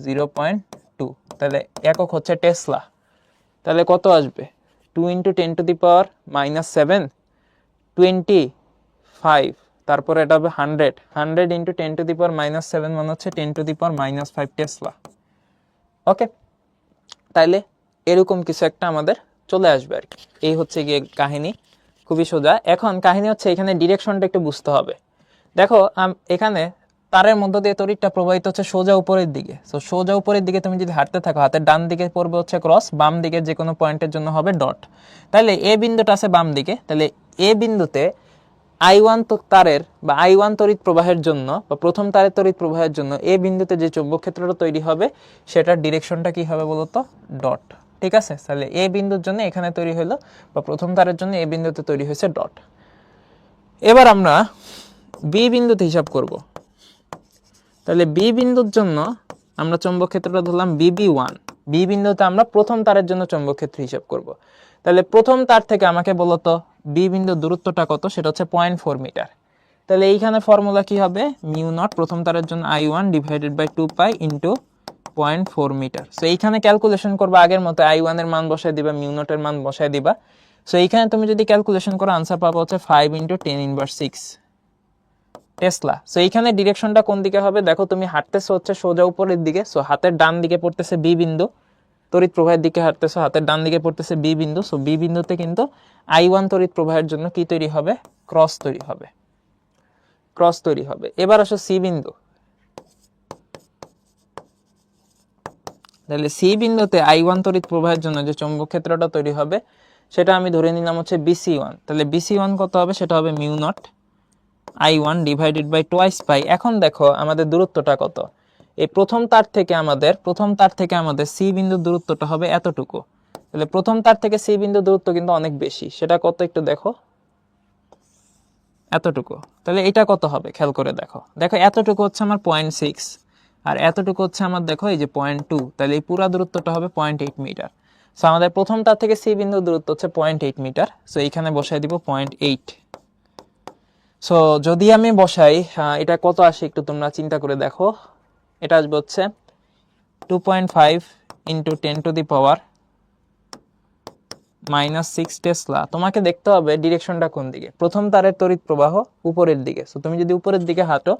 0.2। তাহলে একক হচ্ছে টেসলা। তাহলে কত আসবে, 2 ইন্টু 10⁻⁻7, 25, তারপরে এটা হবে 100, 100 ইন্টু 10⁻⁻7 মানে হচ্ছে 10⁻⁻5 টেসলা। ওকে, তাইলে এরকম কিছু একটা আমাদের চলে আসবে আর কি। এই হচ্ছে গিয়ে কাহিনী, খুবই সোজা। এখন কাহিনী হচ্ছে এখানে ডিরেকশনটা একটু বুঝতে হবে। দেখো এখানে তারের মধ্য দিয়ে তড়িৎটা প্রবাহিত হচ্ছে সোজা উপরের দিকে। সো সোজা উপরের দিকে তুমি যদি হাঁটতে থাকো, হাতের ডান দিকে পড়বে হচ্ছে ক্রস, বাম দিকে যে কোনো পয়েন্টের জন্য হবে ডট। তাহলে এ বিন্দুটা আছে বাম দিকে, তাহলে এ বিন্দুতে I1 তারের বা I1 তড়িৎ প্রবাহের জন্য বা প্রথম তারের তড়িৎ প্রবাহের জন্য এ বিন্দুতে যে চৌম্বক ক্ষেত্রটা তৈরি হবে সেটার ডিরেকশনটা কি হবে বলতো, ডট, ঠিক আছে। তাহলে এ বিন্দুর জন্য এখানে তৈরি হলো, বা প্রথম তারের জন্য এ বিন্দুতে তৈরি হয়েছে ডট। এবার আমরা বি বিন্দুতে হিসাব করব। তাহলে বি বিন্দুর জন্য আমরা চৌম্বক ক্ষেত্রটা ধরলাম BB1। বি বিন্দুতে আমরা প্রথম তারের জন্য চৌম্বক ক্ষেত্র হিসাব করব। তাহলে প্রথম তার থেকে আমাকে বলতো বি বিন্দুর দূরত্বটা কত, সেটা হচ্ছে 0.4 মিটার। তাহলে এইখানে ফর্মুলা কি হবে, মিউ নট প্রথম তারের জন্য I1 divided by 2 pi into 0.4 metre. So এইখানে ক্যালকুলেশন করবা আগের মতো, I1 এর মান বসায় দিবা, মিউ নট এর মান বসায় দিবা। সো এইখানে তুমি যদি ক্যালকুলেশন করো আনসার পাবো হচ্ছে 5 ইন্টু 10⁻6 টেসলা। সো এইখানে ডিরেকশনটা কোন দিকে হবে, দেখো তুমি হাঁটতেছো হচ্ছে সোজা উপরের দিকে। সো হাতের ডান দিকে পড়তেছে বি বিন্দু, তড়িৎ প্রবাহের দিকে হাঁটতেছো, হাতের ডান দিকে পড়তেছে বি বিন্দু। সো বি বিন্দুতে কিন্তু I1 তড়িৎ প্রবাহের জন্য কি তৈরি হবে, ক্রস তৈরি হবে, ক্রস তৈরি হবে। এবার আসো সি বিন্দু। তাহলে সি বিন্দুতে I1 তড়িৎ প্রবাহের জন্য যে চৌম্বক ক্ষেত্রটা তৈরি হবে সেটা আমি ধরে নিলাম হচ্ছে BC1। তাহলে BC1 কত হবে, সেটা হবে mu naught I1 divided by twice pi. এখন দেখো আমাদের দূরত্বটা কত, এই প্রথম তার থেকে আমাদের সি বিন্দুর দূরত্বটা হবে এতটুকু। তাহলে প্রথম তার থেকে সি বিন্দুর দূরত্ব কিন্তু অনেক বেশি, সেটা কত একটু দেখো, এতটুকু। তাহলে এটা কত হবে খেয়াল করে দেখো, এতটুকু হচ্ছে আমার 0.6 আর এতটুকু হচ্ছে আমার দেখো এই যে 0.2, তাহলে এই পুরো দূরত্বটা হবে 0.8 মিটার। সো আমাদের প্রথম তার থেকে সি বিন্দুর দূরত্ব হচ্ছে 0.8 মিটার। সো এইখানে বসাই দিব 0.8। সো যদি আমি বসাই এটা কত আসে একটু তোমরা চিন্তা করে দেখো, এটা আসবে হচ্ছে 2.5 ইন্টু 10⁻⁻⁻6 টেসলা। তোমাকে দেখতে হবে ডিরেকশনটা কোন দিকে, প্রথম তারের তড়িৎ প্রবাহ উপরের দিকে। সো তুমি যদি উপরের দিকে হাঁটো,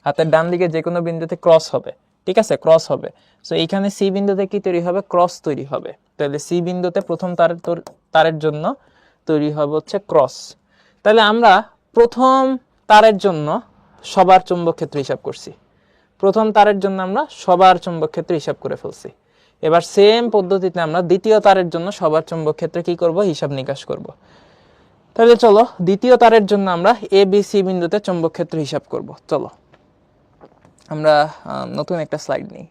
হাতের ডান দিকে যে কোনো বিন্দুতে ক্রস হবে, ঠিক আছে, ক্রস হবে। সো এইখানে সি বিন্দুতে কি তৈরি হবে, ক্রস তৈরি হবে। তাহলে সি বিন্দুতে প্রথম তারের জন্য তৈরি হবে হচ্ছে ক্রস। তাহলে আমরা প্রথম তারের জন্য সবার চৌম্বক ক্ষেত্র হিসাব করছি, প্রথম তারের জন্য আমরা সবার চৌম্বক ক্ষেত্র হিসাব করে ফেলছি। এবার সেম পদ্ধতিতে আমরা দ্বিতীয় তারের জন্য সবার চৌম্বক ক্ষেত্রে কি করব, হিসাব নিকাশ করব। তাহলে চলো দ্বিতীয় তারের জন্য আমরা এ বি সি বিন্দুতে চৌম্বক ক্ষেত্র হিসাব করব। চলো আমরা নতুন একটা স্লাইড নিই।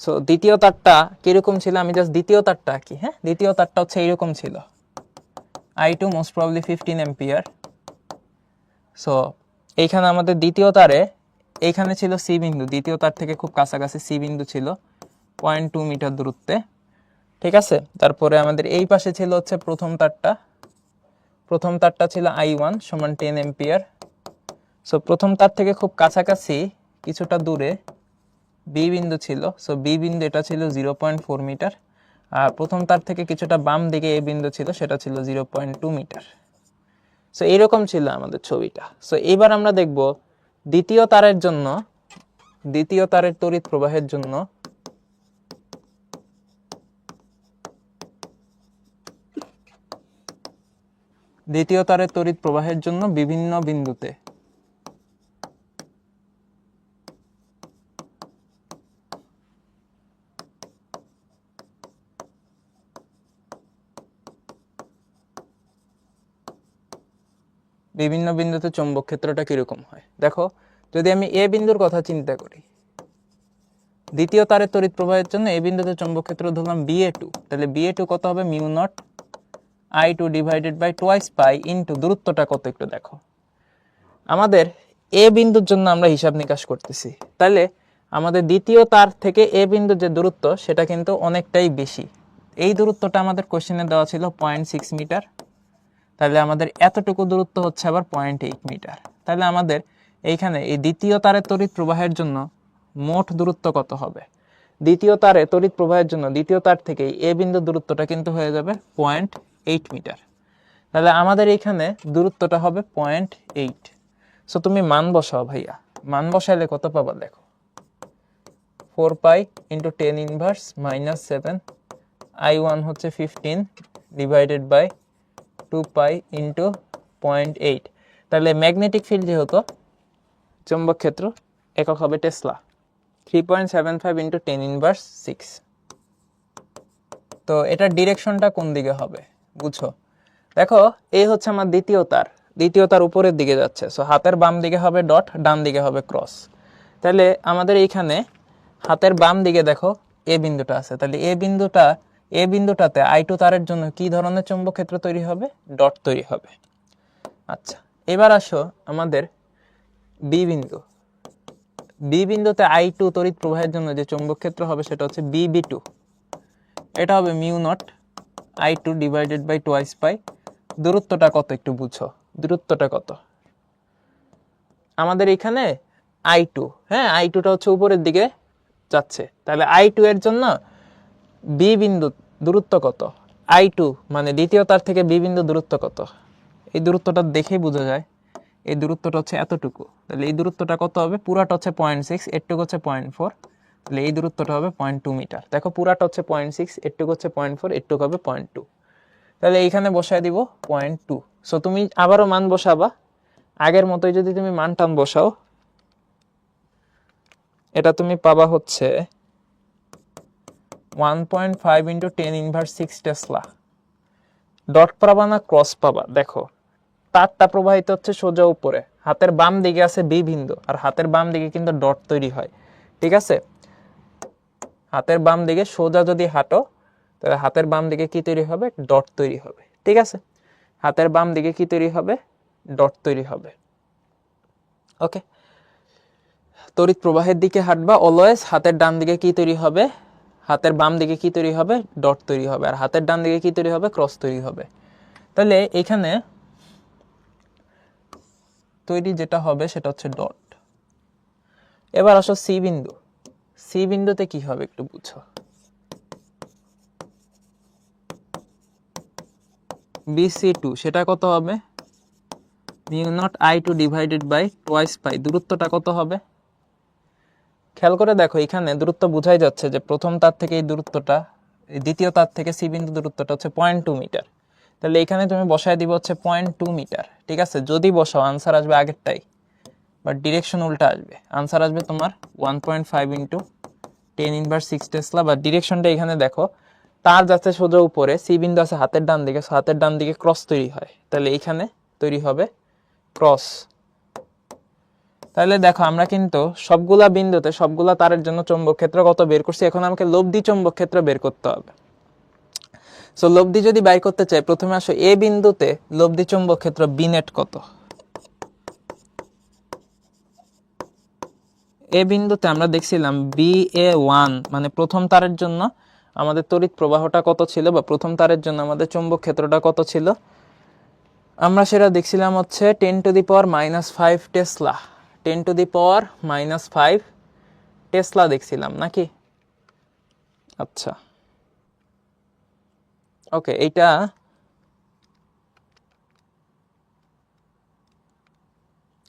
সো দ্বিতীয় তারটা কিরকম ছিল, আমি জাস্ট দ্বিতীয় তারটা আঁকি। হ্যাঁ, দ্বিতীয় তারটা হচ্ছে এইরকম ছিল, I2 most probably 15 ampere. So এইখানে আমাদের দ্বিতীয় তারে এইখানে ছিল সি বিন্দু, দ্বিতীয় তার থেকে খুব কাছাকাছি সি বিন্দু ছিল 0.2 মিটার দূরত্বে, ঠিক আছে। তারপরে আমাদের এই পাশে ছিল হচ্ছে প্রথম তারটা ছিল I1 সমান 10 এম্পিয়ার। সো প্রথম তার থেকে খুব কাছাকাছি কিছুটা দূরে বি বিন্দু ছিল। সো বি বিন্দু এটা ছিল 0.4 মিটার, আর প্রথম তার থেকে কিছুটা বাম দিকে এ বিন্দু ছিল, সেটা ছিল 0.2 মিটার। সো এইরকম ছিল আমাদের ছবিটা। সো এবার আমরা দেখব দ্বিতীয় তারের তড়িৎ প্রবাহের জন্য বিভিন্ন বিন্দুতে চৌম্বক ক্ষেত্রটা কিরকম হয় দেখো। যদি আমি এ বিন্দুর কথা চিন্তা করি, দ্বিতীয় তারের তড়িৎ প্রবাহের জন্য এ বিন্দুতে চৌম্বক ক্ষেত্র ধরলাম BA2, তাহলে BA2 কত হবে, mu naught I2 divided by twice pi into দূরত্বটা কত একটু দেখো। আমাদের এ বিন্দুর জন্য আমরা হিসাব নিকাশ করতেছি, তাহলে আমাদের দ্বিতীয় তার থেকে এ বিন্দুর যে দূরত্ব সেটা কিন্তু অনেকটাই বেশি। এই দূরত্বটা আমাদের কোশ্চেনে দেওয়া ছিল 0.6 মিটার, তাহলে আমাদের এতটুকু দূরত্ব হচ্ছে আবার 0.8 মিটার। তাহলে আমাদের এইখানে এই দ্বিতীয় তারের তড়িৎ প্রবাহের জন্য মোট দূরত্ব কত হবে, দ্বিতীয় তারে তড়িৎ প্রবাহের জন্য দ্বিতীয় তার থেকে এ বিন্দুর দূরত্বটা কিন্তু হয়ে যাবে 0.8 মিটার। তাহলে আমাদের এইখানে দূরত্বটা হবে 0.8। সো তুমি মান বসাও ভাইয়া, মান বসাইলে কত পাবা দেখো, 4 pi into 10 inverse minus 7, I1 হচ্ছে 15 ডিভাইডেড বাই 2 পাই ইন্টু 0.8। তাহলে ম্যাগনেটিক ফিল্ড যেহেতু, চৌম্বক ক্ষেত্র একক হবে টেসলা, 3.75 ইন্টু 10 ইনভার্স 6। তো এটার ডিরেকশনটা কোন দিকে হবে বুঝো, দেখো এই হচ্ছে আমার দ্বিতীয় তার উপরের দিকে যাচ্ছে। সো হাতের বাম দিকে হবে ডট, ডান দিকে হবে ক্রস। তাহলে আমাদের এইখানে হাতের বাম দিকে দেখো এ বিন্দুটা আছে, তাহলে এ বিন্দুটাতে I2 তারের জন্য কি ধরনের চৌম্বক ক্ষেত্র তৈরি হবে, ডট তৈরি হবে। আচ্ছা, এবার আসো আমাদের বি বিন্দুতে I2 তড়িৎ প্রবাহের জন্য যে চৌম্বক ক্ষেত্র হবে সেটা হচ্ছে BB2, এটা হবে mu naught I2 divided by twice pi. দূরত্বটা কত একটু বুঝো, দূরত্বটা কত আমাদের এখানে I2, হ্যাঁ I2টা হচ্ছে উপরের দিকে যাচ্ছে, তাহলে I2 এর জন্য বি বিন্দু দূরত্ব কত, I2 মানে দ্বিতীয় তার থেকে বি বিন্দু দূরত্ব কত, এই দূরত্বটা দেখেই বোঝা যায়, এই দূরত্বটা হচ্ছে এতটুকু। তাহলে এই দূরত্বটা কত হবে, পুরাটা হচ্ছে 0.6, এরটুকু হচ্ছে 0.4, তাহলে এই দূরত্বটা হবে 0.2 মিটার। দেখো পুরাটা হচ্ছে 0.6, এরটুকু হচ্ছে 0.4, এরটুকু হবে 0.2। তাহলে এইখানে বসায় দিব 0.2। সো তুমি আবারও মান বসাবা, আগের মতোই যদি তুমি মান টান বসাও, এটা তুমি পাবা হচ্ছে 1.5 ইন্টু 10 ইনভার্স 6 টেসলা। ডট পাবা না ক্রস পাবা? দেখো তারটা প্রবাহিত হচ্ছে সোজা উপরে, হাতের বাম দিকে আছে বি বিন্দু, আর হাতের বাম দিকে কিন্তু ডট তৈরি হয়, ঠিক আছে? হাতের বাম দিকে সোজা যদি হাঁটো তাহলে হাতের বাম দিকে কি তৈরি হবে? ডট তৈরি হবে, ঠিক আছে? হাতের বাম দিকে কি তৈরি হবে? ডট তৈরি হবে। ওকে, তড়িৎ প্রবাহের দিকে হাঁটবা অলওয়েজ হাতের ডান দিকে কি তৈরি হবে? হাতের বাম দিকে কি তৈরি হবে? ডট তৈরি হবে। আর হাতের ডান দিকে কি তৈরি হবে? ক্রস তৈরি হবে। তাহলে এখানে তৈরি যেটা হবে সেটা হচ্ছে ডট। এবার আসো সি বিন্দু। সি বিন্দুতে কি হবে একটু বুঝো। BC2 সেটা কত হবে? Mu naught I2 divided by twice pi. দূরত্বটা কত হবে? খেয়াল করে দেখো, এখানে দূরত্ব বোঝাই যাচ্ছে যে প্রথম তার থেকে এই দূরত্বটা, দ্বিতীয় তার থেকে সি বিন্দু দূরত্বটা হচ্ছে 0.2 মিটার। তাহলে এখানে তুমি বসায় দিবে হচ্ছে 0.2 মিটার, ঠিক আছে? যদি বসাও আনসার আসবে আগেরটাই, বাট ডিরেকশন উল্টা আসবে। আনসার আসবে তোমার 1.5 ইন্টু 10⁻6 টেসলা, বা ডিরেকশনটা এখানে দেখো, তার যাচ্ছে সোজা উপরে, সি বিন্দু আছে হাতের ডান দিকে, হাতের ডান দিকে ক্রস তৈরি হয়, তাহলে এইখানে তৈরি হবে ক্রস। তাহলে দেখো আমরা কিন্তু সবগুলা বিন্দুতে সবগুলা তারের জন্য চৌম্বক ক্ষেত্র কত বের করছি, এখন আমাকে লব্ধি চৌম্বক ক্ষেত্র বের করতে হবে। সো লব্ধি যদি বাই করতে চাই, প্রথমে আসো এ বিন্দুতে লব্ধি চৌম্বক ক্ষেত্র বি নেট কত। এ বিন্দুতে আমরা দেখছিলাম BA1 মানে প্রথম তারের জন্য আমাদের তড়িৎ প্রবাহটা কত ছিল, বা প্রথম তারের জন্য আমাদের চৌম্বক ক্ষেত্রটা কত ছিল, আমরা সেটা দেখছিলাম হচ্ছে 10⁻⁻5 টেসলা। 10⁻⁻5 টেসলা দেখছিলাম নাকি? আচ্ছা, ওকে, এইটা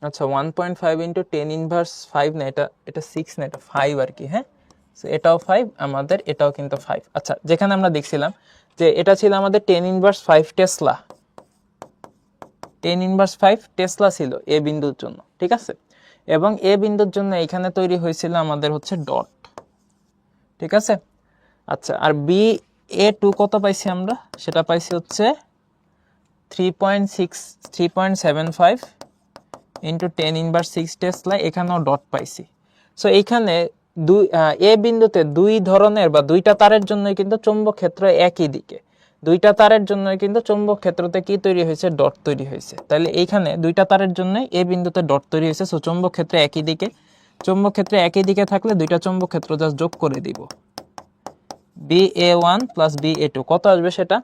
আচ্ছা 1.5 ইন্টু 10⁻5 না, এটা 6 না, এটা 5 আর কি। হ্যাঁ, এটাও 5 আমাদের, এটাও কিন্তু 5। আচ্ছা, যেখানে আমরা দেখছিলাম যে এটা ছিল আমাদের 10⁻5 টেসলা, 10⁻5 টেসলা ছিল এ বিন্দুর জন্য, ঠিক আছে? এবং এ বিন্দুর জন্য এখানে তৈরি হয়েছিল আমাদের হচ্ছে ডট, ঠিক আছে? আচ্ছা, আর BA2 কত পাইছি আমরা? সেটা পাইছি হচ্ছে 3.75 ইন্টু 10⁻6 টেসলা, এখানেও ডট পাইছি। সো এইখানে এ বিন্দুতে দুই ধরনের বা দুইটা তারের জন্যই কিন্তু চৌম্বক ক্ষেত্র একই দিকে, দুইটা তারের জন্যই কিন্তু চৌম্বক ক্ষেত্রতে কি তৈরি হয়েছে? ডট তৈরি হয়েছে। তাহলে এইখানে দুইটা তারের জন্যই এ বিন্দুতে ডট তৈরি হয়েছে। সো চৌম্বক ক্ষেত্র একই দিকে, চৌম্বক ক্ষেত্র একই দিকে থাকলে দুইটা চৌম্বক ক্ষেত্র জাস্ট যোগ করে দিব, BA1 প্লাস BA2 কত আসবে সেটা?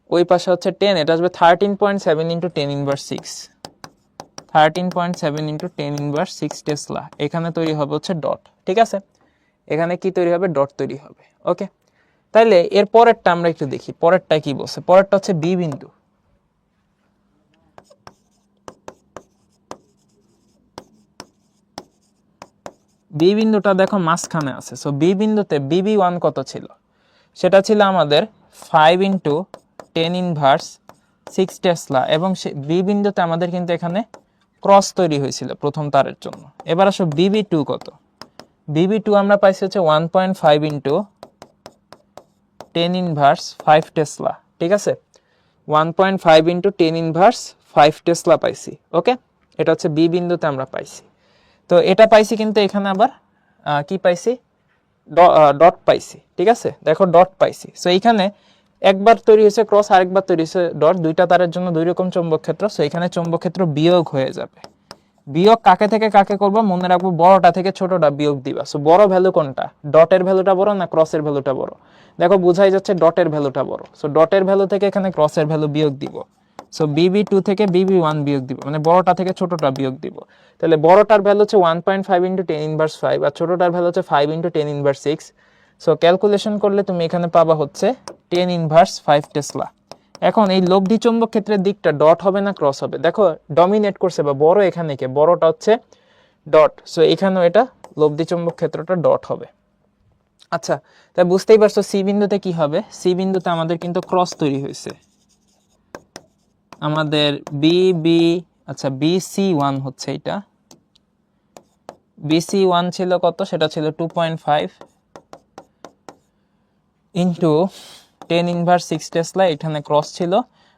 ওই পাশে হচ্ছে 10, এটা আসবে 13.7 ইন্টু 10⁻6, 13.7 ইন্টু 10⁻6 টেসলা। এখানে তৈরি হবে হচ্ছে ডট, ঠিক আছে? এখানে কি তৈরি হবে? ডট তৈরি হবে। ওকে, তাইলে এর পরেরটা আমরা একটু দেখি, পরেরটা কি বলছে। পরেরটা হচ্ছে বি বিন্দু। বি বিন্দুটা দেখো মাঝখানে আছে। সো বি বিন্দুতে BB1 কত ছিল? সেটা ছিল আমাদের 5 ইন্টু 10⁻6 টেসলা, এবং বি বিন্দুতে আমাদের কিন্তু এখানে ক্রস তৈরি হয়েছিল প্রথম তারের জন্য। এবার আসো BB2 কত? BB2 আমরা পাইছি হচ্ছে 1.5 ইন্টু 10⁻5 টেসলা, ঠিক আছে? 1.5 ইন্টু 10⁻5 টেসলা পাইছি। ওকে, এটা হচ্ছে বি বিন্দুতে আমরা পাইছি। তো এটা পাইছি, কিন্তু এখানে আবার কি পাইছি? ডট পাইছি, ঠিক আছে? দেখো ডট পাইছি। সো এইখানে একবার তৈরি হয়েছে ক্রস, আরেকবার তৈরি হয়েছে ডট, দুইটা তারের জন্য দুই রকম চৌম্বক ক্ষেত্র। সো এখানে চৌম্বক ক্ষেত্র বিয়োগ হয়ে যাবে। বিয়োগ কাকে থেকে কাকে করবো মনে রাখবো, বড়টা থেকে ছোটটা বিয়োগ দিবা। সো বড় ভ্যালু কোনটা? ডটের ভ্যালুটা বড় না ক্রসের ভ্যালুটা বড়? দেখো বোঝাই যাচ্ছে ডটের ভ্যালুটা বড়। সো ডটের ভ্যালু থেকে এখানে ক্রসের ভ্যালু বিয়োগ দিব। সো BB2 থেকে BB1 বিয়োগ দিব, মানে বড়টা থেকে ছোটটা বিয়োগ দিব। তাহলে বড়টার ভ্যালু হচ্ছে 1.5 ইন্টু 10⁻5, আর ছোটটার ভ্যালু হচ্ছে 5 ইন্টু 10⁻6। সো ক্যালকুলেশন করলে তুমি এখানে পাবা হচ্ছে 10⁻5 টেসলা। এখন এই লব্ধি চৌম্বক ক্ষেত্রের দিকটা ডট হবে না ক্রস হবে? দেখো ডমিনেট করছে বা বড় এখানে কে? বড়টা হচ্ছে ডট। সো এখানেও এটা লব্ধি চৌম্বক ক্ষেত্রটা ডট হবে। আচ্ছা, তাই বুঝতেই পারছো সি বিন্দুতে কি হবে। সি বিন্দুতে আমাদের কিন্তু ক্রস তৈরি হয়েছে, আমাদের আচ্ছা BC1 হচ্ছে এটা। BC1 ছিল কত? সেটা ছিল 2.5 ইন্টু 10 ইনভার্স 6 টেসলা এখানে ক্রস ছিল।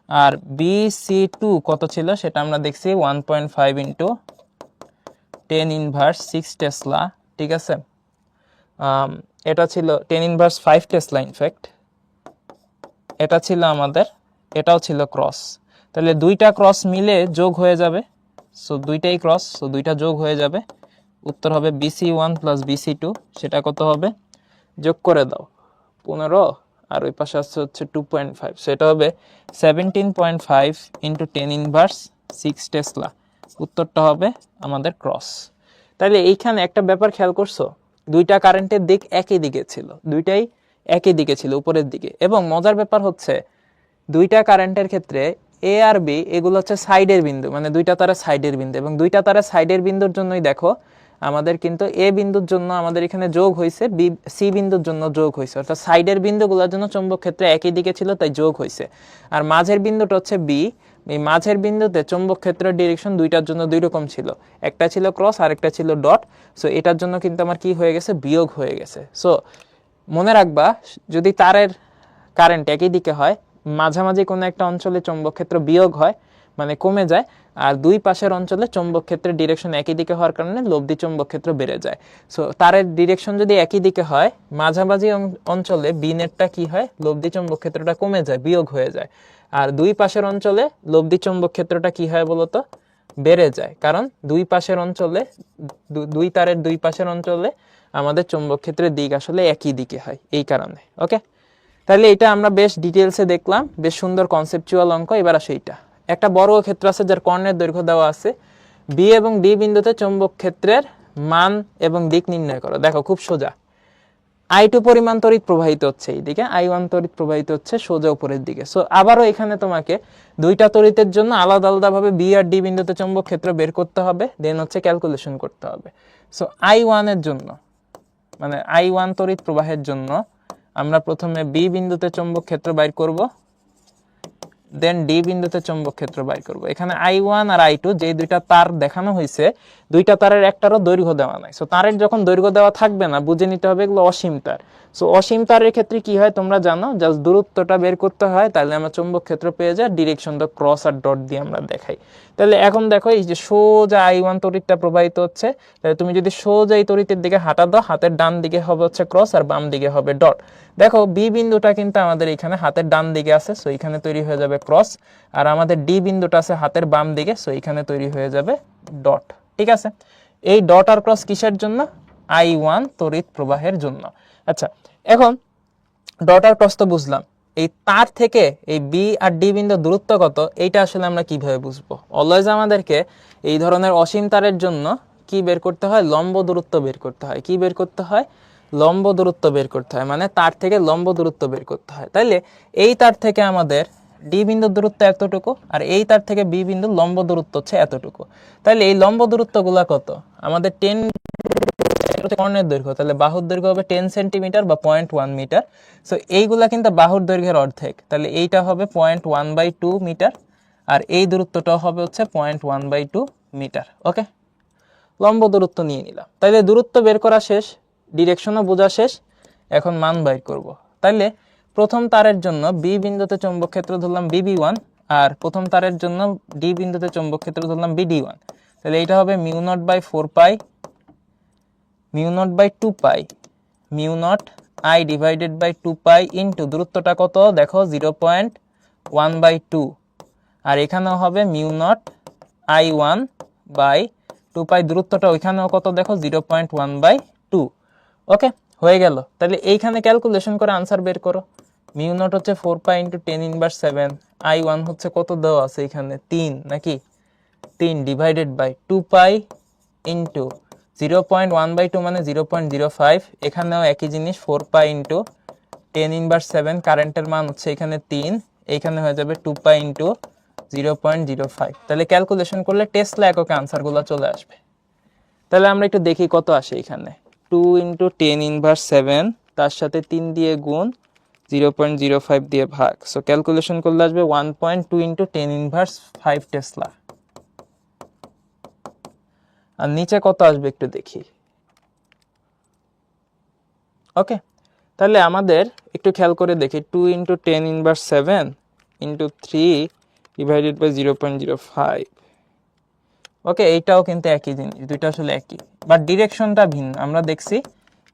আর BC2 কত ছিল সেটা আমরা দেখছি 1.5 ইন্টু 10 ইনভার্স 6 টেসলা, ঠিক আছে। এটা ছিল 10 ইনভার্স 5 টেসলা ইনফ্যাক্ট, এটা ছিল আমাদের, এটাও ছিল ক্রস। তাহলে দুইটা ক্রস মিলে যোগ হয়ে যাবে, সো দুইটাই ক্রস, সো দুইটা যোগ হয়ে যাবে, উত্তর হবে BC1 প্লাস BC2। সেটা কত হবে, যোগ করে দাও 15, আর ওই পাশে আসছে হচ্ছে 2.5, সেটা হবে 17.5 ইন্টু 10 ইনভার্স 6 টেসলা। উত্তরটা হবে আমাদের ক্রস। তাহলে এইখানে একটা ব্যাপার খেয়াল করছো, দুইটা কারেন্টের দিক একই দিকে ছিল, দুইটাই একই দিকে ছিল উপরের দিকে। এবং মজার ব্যাপার হচ্ছে দুইটা কারেন্টের ক্ষেত্রে এ আর বি এগুলো হচ্ছে সাইডের বিন্দু, মানে দুইটা তারের সাইডের বিন্দু, এবং দুইটা তারের সাইডের বিন্দুর জন্যই দেখো আমাদের কিন্তু এ বিন্দুর জন্য আমাদের এখানে যোগ হয়েছে, বি সি বিন্দুর জন্য যোগ হয়েছে, অর্থাৎ সাইডের বিন্দুগুলোর জন্য চৌম্বক ক্ষেত্রে একই দিকে ছিল তাই যোগ হয়েছে। আর মাঝের বিন্দুটা হচ্ছে বি, এই মাঝের বিন্দুতে চৌম্বক ক্ষেত্রের ডিরেকশন দুইটার জন্য দুই রকম ছিল, একটা ছিল ক্রস আর একটা ছিল ডট। সো এটার জন্য কিন্তু আমার কি হয়ে গেছে, বিয়োগ হয়ে গেছে। সো মনে রাখবা যদি তারের কারেন্ট একই দিকে হয়, মাঝামাঝি কোনো একটা অঞ্চলে চৌম্বক ক্ষেত্র বিয়োগ হয় মানে কমে যায়, আর দুই পাশের অঞ্চলে চৌম্বক ক্ষেত্রের ডিরেকশন একই দিকে হওয়ার কারণে লব্ধি চৌম্বক ক্ষেত্র বেড়ে যায়। সো তারের ডিরেকশন যদি একই দিকে হয়, মাঝামাঝি অঞ্চলে বি নেটটা কি হয়, লব্ধি চৌম্বক ক্ষেত্রটা কমে যায়, বিয়োগ হয়ে যায়। আর দুই পাশের অঞ্চলে লব্ধি চৌম্বক ক্ষেত্রটা কি হয় বলতো, বেড়ে যায়, কারণ দুই পাশের অঞ্চলে, দুই তারের দুই পাশের অঞ্চলে আমাদের চৌম্বক ক্ষেত্রের দিক আসলে একই দিকে হয় এই কারণে। ওকে, তাহলে এটা আমরা বেশ ডিটেলসে দেখলাম, বেশ সুন্দর কনসেপচুয়াল অঙ্ক। এবার আসে এটা একটা বড় ক্ষেত্র আছে যার কর্ণের দৈর্ঘ্য দেওয়া আছে, বি এবং ডি বিন্দুতে চৌম্বক ক্ষেত্রের মান এবং দিক নির্ণয় করো। দেখো খুব সোজা, I2 পরিমাণ তড়িৎ প্রবাহিত হচ্ছে এইদিকে, I1 তড়িৎ প্রবাহিত হচ্ছে সোজা উপরের দিকে। সো আবারও এখানে তোমাকে দুইটা তড়িতের জন্য আলাদা আলাদা ভাবে বি আর ডি বিন্দুতে চৌম্বক ক্ষেত্র বের করতে হবে, দেন হচ্ছে ক্যালকুলেশন করতে হবে। সো I1 এর জন্য, মানে I1 তড়িৎ প্রবাহের জন্য আমরা প্রথমে বি বিন্দুতে চৌম্বক ক্ষেত্র বাইর করব, দেন ডি বিন্দুতে চৌম্বক ক্ষেত্র বাইর করব। এখানে I1 আর I2 যে দুইটা তার দেখানো হয়েছে, দুইটা তারের একটারও দৈর্ঘ্য দেওয়া নাই। সো তারের যখন দৈর্ঘ্য দেওয়া থাকবে না, বুঝে নিতে হবে এগুলো অসীম তার। সো অসীম তারের ক্ষেত্রে কি হয় তোমরা জানো, জাস্ট দূরত্বটা বের করতে হয়, তাহলে আমরা চৌম্বক ক্ষেত্র পেয়ে যাই, ডিরেকশন তো ক্রস আর ডট দিয়ে আমরা দেখাই। তাহলে এখন দেখো এই যে সোজা I1 তড়িৎটা প্রবাহিত হচ্ছে, তাহলে তুমি যদি সোজা এই তড়িতের দিকে হাঁটা দাও, হাতের ডান দিকে হবে হচ্ছে ক্রস আর বাম দিকে হবে ডট। দেখো বি বিন্দুটা কিন্তু আমাদের এখানে হাতের ডান দিকে আছে, সো এখানে তৈরি হয়ে যাবে ক্রস, আর আমাদের ডি বিন্দুটা আছে হাতের বাম দিকে, সো এখানে তৈরি হয়ে যাবে ডট। ঠিক আছে, এই ডট আর ক্রস কিসের জন্য, I1 তড়িৎ প্রবাহের জন্য। আচ্ছা, এখন ডট আর ক্রস তো বুঝলাম, এই তার থেকে এই বি আর ডি বিন্দুর দূরত্ব কত, এইটা আসলে আমরা কিভাবে বুঝবো? অলওয়েজ আমাদেরকে এই ধরনের অসীম তারের জন্য কি বের করতে হয়, লম্ব দূরত্ব বের করতে হয়। কি বের করতে হয়, লম্ব দূরত্ব বের করতে হয়, মানে তার থেকে লম্ব দূরত্ব বের করতে হয়। তাইলে এই তার থেকে আমাদের ডি বিন্দুর দূরত্ব এতটুকু, আর এই তার থেকে বি বিন্দুর লম্ব দূরত্ব হচ্ছে এতটুকু। তাইলে এই লম্ব দূরত্বগুলা কত, আমাদের 10 কর্ণের দৈর্ঘ্য, তাহলে বাহুর দৈর্ঘ্য হবে 10 সেন্টিমিটার বা 0.1 মিটার। সো এইগুলা কিন্তু বাহুর দৈর্ঘ্যের অর্ধেক, তাহলে এইটা হবে 0.1/2 মিটার, আর এই দূরত্বটাও হবে হচ্ছে 0.1/2 মিটার। ওকে, লম্ব দূরত্ব নিয়ে নিলাম। তাইলে দূরত্ব বের করা শেষ, ডিরেকশনও বোঝা শেষ, এখন মান বাইর করব। তাইলে প্রথম তারের জন্য বি বিন্দুতে চৌম্বক ক্ষেত্র ধরলাম BB1, আর প্রথম তারের জন্য ডি বিন্দুতে চৌম্বক ক্ষেত্র ধরলাম BD1। তাহলে এইটা হবে μ0/4 μ0/2 μ0 I ডিভাইডেড বাই 2 ইন্টু দূরত্বটা কত দেখো 0.1/2, আর এখানেও হবে μ0 I1/2 দূরত্বটা ওইখানেও কত দেখো 0.1/2। ওকে, হয়ে গেল। তাহলে এইখানে ক্যালকুলেশন করে আনসার বের করো। μ0 হচ্ছে 4 ইন্টু 10 ইনভার্স 7, I1 হচ্ছে কত দেওয়া আছে এখানে 3 নাকি 3 ডিভাইডেড বাই 2 ইন্টু 0.1/2 মানে 0.05, এখানেও একই জিনিস 4 ইন্টু 10 ইনভার্স 7, কারেন্টের মান হচ্ছে এখানে 3, এইখানে হয়ে যাবে 2 ইন্টু 0.05। তাহলে ক্যালকুলেশন করলে টেসলা এককে আনসারগুলো চলে আসবে। তাহলে আমরা একটু দেখি কত আসে এখানে, 2 ইন্টু 10 ইনভার্স 7 তার সাথে 3 দিয়ে গুণ 0.05 দিয়ে ভাগ, সো ক্যালকুলেশন করলে আসবে 1.2 ইন্টু 10 ইনভার্স 5 টেসলা। আর নিচে কত আসবে একটু দেখি। ওকে, তাহলে আমাদের একটু খেয়াল করে দেখি 2 × 10⁻7 × 3 ডিভাইডেড বাই 0.05। ওকে, এইটাও কিন্তু একই জিনিস, দুইটা আসলে একই, বাট ডিরেকশনটা ভিন্ন। আমরা দেখছি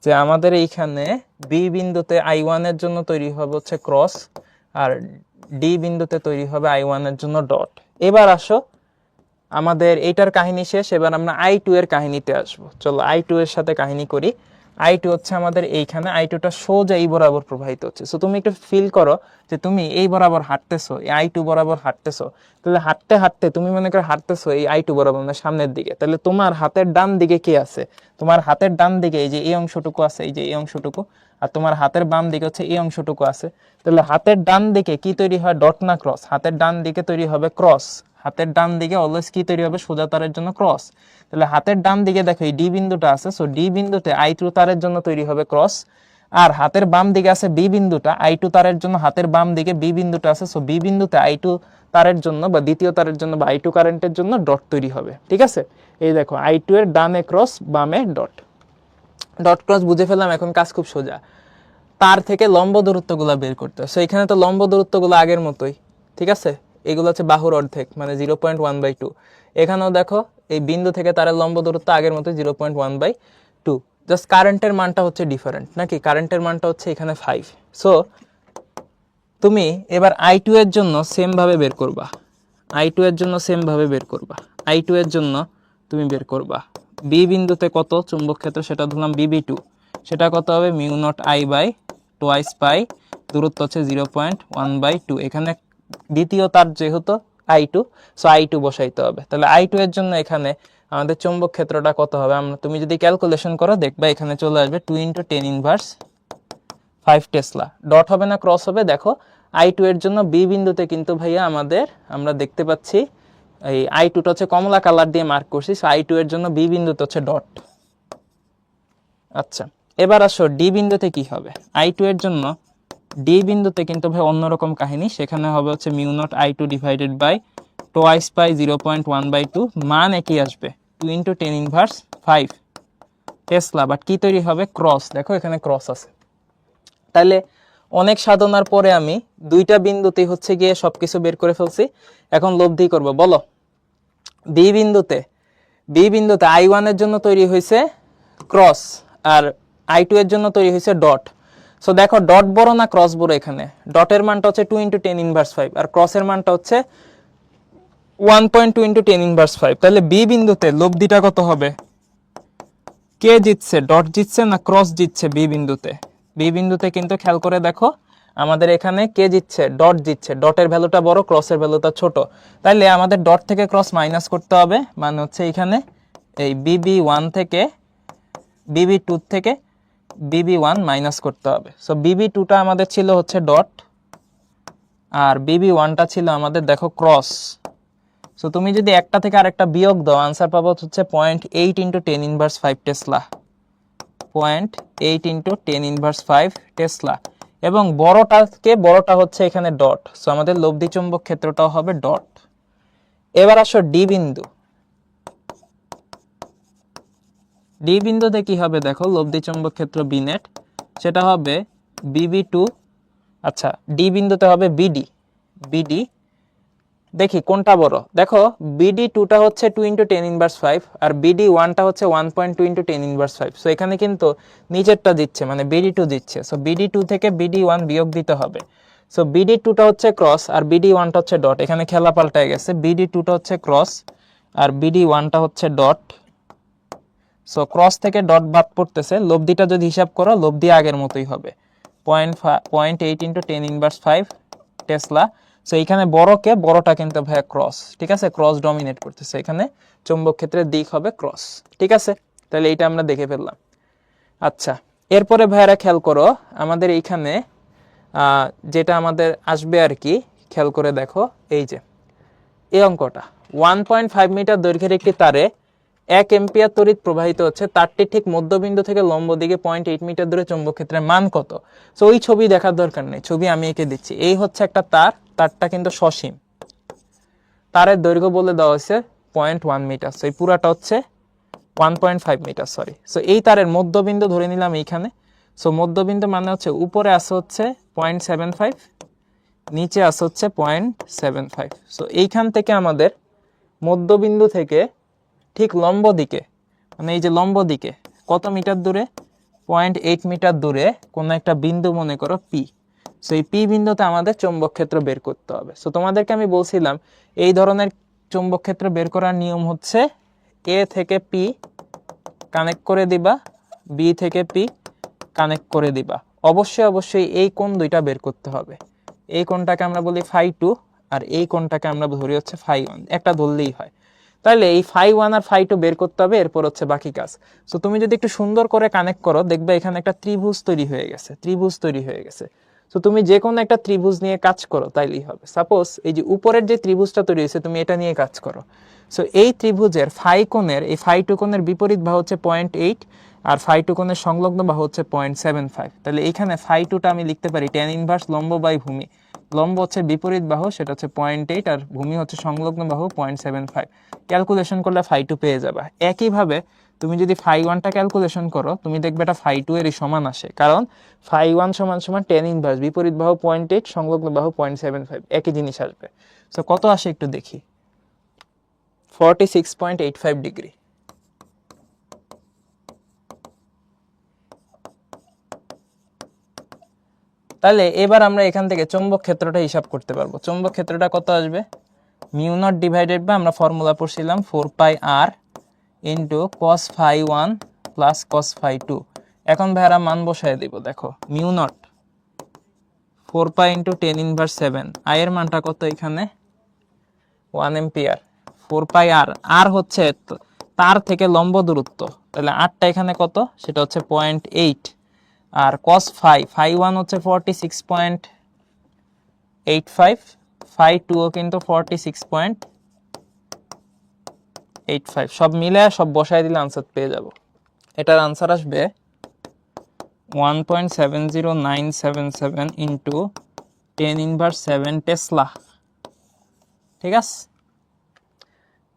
যে আমাদের এইখানে বি বিন্দুতে I1 এর জন্য তৈরি হবে হচ্ছে ক্রস, আর ডি বিন্দুতে তৈরি হবে I1 এর জন্য ডট। এবার আসো, আমাদের এইটার কাহিনী শেষ, এবার আমরা I2 এর কাহিনীতে আসবো। চলো I2 এর সাথে কাহিনী করি। I2 হচ্ছে আমাদের এইখানে, I2টা সোজা এই বরাবর প্রবাহিত হচ্ছে। সো তুমি একটু ফিল করো যে তুমি এই বরাবর হাঁটতেছো, এই I2 বরাবর হাঁটতেছো, তাহলে হাঁটতে হাঁটতে তুমি মনে করো হাঁটতেছো এই I2 বরাবর, মানে সামনের দিকে, তাহলে তোমার হাতের ডান দিকে কে আছে? তোমার হাতের ডান দিকে এই যে এই অংশটুকু আছে, এই যে এই অংশটুকু, আর তোমার হাতের বাম দিকে হচ্ছে এই অংশটুকু আছে। তাহলে হাতের ডান দিকে কি তৈরি হয়? ডট না ক্রস? হাতের ডান দিকে তৈরি হবে ক্রস। হাতের ডান দিকে অলওয়েজ কি তৈরি হবে? সোজা তারের জন্য ক্রস। তাহলে হাতের ডান দিকে দেখো এই ডি বিন্দুটা আছে, সো ডি বিন্দুতে I2 তারের জন্য তৈরি হবে ক্রস। আর হাতের বাম দিকে আছে বি বিন্দুটা, I2 তারের জন্য হাতের বাম দিকে বি বিন্দুটা আছে, সো বি বিন্দুতে I2 তারের জন্য বা দ্বিতীয় তারের জন্য বা I2 কারেন্টের জন্য ডট তৈরি হবে। ঠিক আছে, এই দেখো I2 এর ডানে ক্রস, বামে ডট। ডট ক্রস বুঝে ফেললাম, এখন কাজ খুব সোজা, তার থেকে লম্ব দূরত্বগুলো বের করতে হয়। সো এখানে তো লম্ব দূরত্বগুলো আগের মতোই, ঠিক আছে, এগুলো হচ্ছে বাহুর অর্ধেক, মানে 0.1/2। এখানেও দেখো এই বিন্দু থেকে তারের লম্ব দূরত্ব আগের মতোই 0.1/2। জাস্ট কারেন্টের মানটা হচ্ছে ডিফারেন্ট, নাকি? কারেন্টের মানটা হচ্ছে এখানে 5। সো তুমি এবার I2 এর জন্য সেম ভাবে বের করবা, I2 এর জন্য সেম ভাবে বের করবা। I2 এর জন্য তুমি বের করবা বি বিন্দুতে কত চুম্বক ক্ষেত্র, সেটা ধরলাম BB2, সেটা কত হবে? μ0I/2 দূরত্ব হচ্ছে 0.1/2। এখানে দ্বিতীয় তার যেহেতু I2, সো I2 বসাইতে হবে। তাহলে I2 এর জন্য এখানে আমাদের চুম্বক ক্ষেত্রটা কত হবে? তুমি যদি ক্যালকুলেশন করো দেখবা এখানে চলে আসবে 2 × 10⁻5 টেসলা। ডট হবে না ক্রস হবে? দেখো I2 এর জন্য বি বিন্দুতে কিন্তু ভাইয়া আমরা দেখতে পাচ্ছি এই I2টা হচ্ছে কমলা কালার দিয়ে মার্ক করছি, সো I2 এর জন্য বি বিন্দুতে হচ্ছে ডট। আচ্ছা, এবার আসো ডি বিন্দুতে কি হবে? I2 এর জন্য ডি বিন্দুতে কিন্তু ভাই অন্যরকম কাহিনী, সেখানে হবে হচ্ছে μ0I2 ডিভাইডেড বাই 2/0.1/2, মান একই আসবে 2 × 10⁻5 টেসলা, বাট কি তৈরি হবে? ক্রস। দেখো এখানে ক্রস আছে। তাহলে অনেক সাধনার পরে আমি দুইটা বিন্দুতেই হচ্ছে গিয়ে সবকিছু বের করে ফেলছি। এখন লব্ধি করব, বলো বি বিন্দুতে I1 এর জন্য তৈরি হয়েছে ক্রস, আর I2 এর জন্য তৈরি হয়েছে ডট। সো দেখো ডট বড় না ক্রস বড়? এখানে ডটের মানটা হচ্ছে 2 × 10⁻5 আর ক্রসের মানটা হচ্ছে 1.2 × 10⁻5। তাহলে বি বিন্দুতে লব্ধিটা কত হবে? কে জিতছে? ডট জিতছে না ক্রস জিতছে? বি বিন্দুতে কিন্তু খেয়াল করে দেখো আমাদের এখানে কে জিতছে? ডট জিতছে। ডটের ভ্যালুটা বড়, ক্রসের ভ্যালুটা ছোট। তাইলে আমাদের ডট থেকে ক্রস মাইনাস করতে হবে, মানে হচ্ছে এখানে এই BB1 থেকে BB2 থেকে BB1 মাইনাস করতে হবে। সো BB2টা আমাদের ছিল হচ্ছে ডট, আর BB1টা ছিল আমাদের দেখো ক্রস। সো তুমি যদি একটা থেকে আরেকটা বিয়োগ দাও, আনসার পাবো হচ্ছে 0.8 × 10⁻5 টেসলা, 0.8 × 10⁻5 টেসলা। এবং বড়টা হচ্ছে এখানে ডট, সো আমাদের লব্ধি চুম্বক ক্ষেত্রটাও হবে ডট। এবার আসো ডি বিন্দুতে কি হবে? দেখো লব্ধি চুম্বক ক্ষেত্র বি নেট, সেটা হবে BB2। আচ্ছা, ডি বিন্দুতে হবে বিডি। দেখি কোনটা বড়। দেখো BD2টা হচ্ছে 2 × 10⁻5 আর BD1টা হচ্ছে 1.2 × 10⁻5। সো এখানে কিন্তু নিচেরটা দিচ্ছে, মানে BD2 দিচ্ছে। সো BD2 থেকে BD1 বিয়োগ দিতে হবে। সো BD2টা হচ্ছে ক্রস আর BD1টা হচ্ছে ডট। এখানে খেলা পাল্টায় গেছে, BD2টা হচ্ছে ক্রস আর BD1টা হচ্ছে ডট। সো ক্রস থেকে ডট বাদ পড়তেছে, লব্ধিটা যদি হিসাব করো লব্ধি আগের মতোই হবে 0.8 × 10⁻5 টেসলা। সো এখানে বড়টা কিন্তু ভাইয়া ক্রস, ঠিক আছে, ক্রস ডমিনেট করতেছে, এখানে চুম্বক ক্ষেত্রের দিক হবে ক্রস। ঠিক আছে, তাহলে এইটা আমরা দেখে ফেললাম। আচ্ছা, এরপরে ভাইয়ারা খেয়াল করো আমাদের এইখানে যেটা আমাদের আসবে আর কি, খেয়াল করে দেখো এই যে এই অঙ্কটা 1.5 মিটার দৈর্ঘ্যের একটি তারে 1 এম্পিয়ার তড়িৎ প্রবাহিত হচ্ছে, তারটি ঠিক মধ্যবিন্দু থেকে লম্ব দিকে 0.8 মিটার দূরে চুম্বক ক্ষেত্রের মান কত? সো ওই ছবি দেখার দরকার নেই, ছবি আমি এঁকে দিচ্ছি। এই হচ্ছে একটা তারটা কিন্তু সসীম, তারের দৈর্ঘ্য বলে দেওয়া হয়েছে 0.1 মিটার, সো এই পুরাটা হচ্ছে 1.5 মিটার, সরি। সো এই তারের মধ্যবিন্দু ধরে নিলাম এইখানে। সো মধ্যবিন্দু মানে হচ্ছে উপরে আছে হচ্ছে 0.75, নিচে আছে হচ্ছে 0.75। সো এইখান থেকে আমাদের মধ্যবিন্দু থেকে ঠিক লম্ব দিকে, মানে এই যে লম্ব দিকে কত মিটার দূরে, 0.8 মিটার দূরে কোনো একটা বিন্দু মনে করো পি। সো এই পি বিন্দুতে আমাদের চৌম্বক ক্ষেত্র বের করতে হবে। সো তোমাদেরকে আমি বলছিলাম এই ধরনের চৌম্বক ক্ষেত্র বের করার নিয়ম হচ্ছে এ থেকে পি কানেক্ট করে দিবা, বি থেকে পি কানেক্ট করে দিবা। অবশ্যই এই কোণ দুইটা বের করতে হবে। এই কোণটাকে আমরা বলি φ2 আর এই কোণটাকে আমরা ধরি হচ্ছে φ1, একটা ধরলেই হয়। তাহলে এই φ1 আর φ2 বের করতে হবে, এরপর হচ্ছে বাকি কাজ। সো তুমি যদি একটু সুন্দর করে কানেক্ট করো দেখবে এখানে একটা ত্রিভুজ তৈরি হয়ে গেছে। সো তুমি যে কোনো একটা ত্রিভুজ নিয়ে কাজ করো তাইলেই হবে। সাপোজ এই যে উপরের যে ত্রিভুজটা তৈরি হয়েছে তুমি এটা নিয়ে কাজ করো। সো এই ত্রিভুজের ফাই কোণের, এই φ2 কোণের বিপরীত বাহু হচ্ছে 0.8 আর φ2 কোণের সংলগ্ন বাহু হচ্ছে 0.75। তাহলে এখানে φ2টা আমি লিখতে পারি tan ইনভার্স লম্ব বাই ভূমি। লম্ব হচ্ছে বিপরীত বাহু, সেটা হচ্ছে 0.8 আর ভূমি হচ্ছে সংলগ্ন বাহু 0.75। ক্যালকুলেশন করলে φ2 পেয়ে যাবে। একইভাবে তুমি যদি φ1টা ক্যালকুলেশন করো তুমি দেখবে এটা φ2 এরই সমান আসে, কারণ φ1 সমান tan ইনভার্স বিপরীত বাহু 0.8 সংলগ্ন বাহু 0.75, একই জিনিস আসবে। সো কত আসে একটু দেখি, 46.85 ডিগ্রি। তাহলে এবার আমরা এখান থেকে চৌম্বক ক্ষেত্রটা হিসাব করতে পারবো। চৌম্বক ক্ষেত্রটা কত আসবে, মিউ নট ডিভাইডেড বাই, আমরা ফর্মুলা পড়ছিলাম 4πr into cos φ1 plus cos φ2। এখন ভাইরা মান বসায় দিব, দেখো মিউ নট 4π ইন্টু 10 ইনভার্স 7, এর মানটা কত এখানে 1 এম্পিয়ার। 4πr, আর হচ্ছে তার থেকে লম্ব দূরত্ব, তাহলে আরটা এখানে কত, সেটা হচ্ছে 0.8। আর cos φ1 হচ্ছে 46.85, φ2 ও কিন্তু 46.85, সব মিলে সব বসায় দিলে আনসার পেয়ে যাব। এটার আনসার আসবে 1.70977 ইন্টু 10 ইনভার্স 7 টেসলা। ঠিক আছে,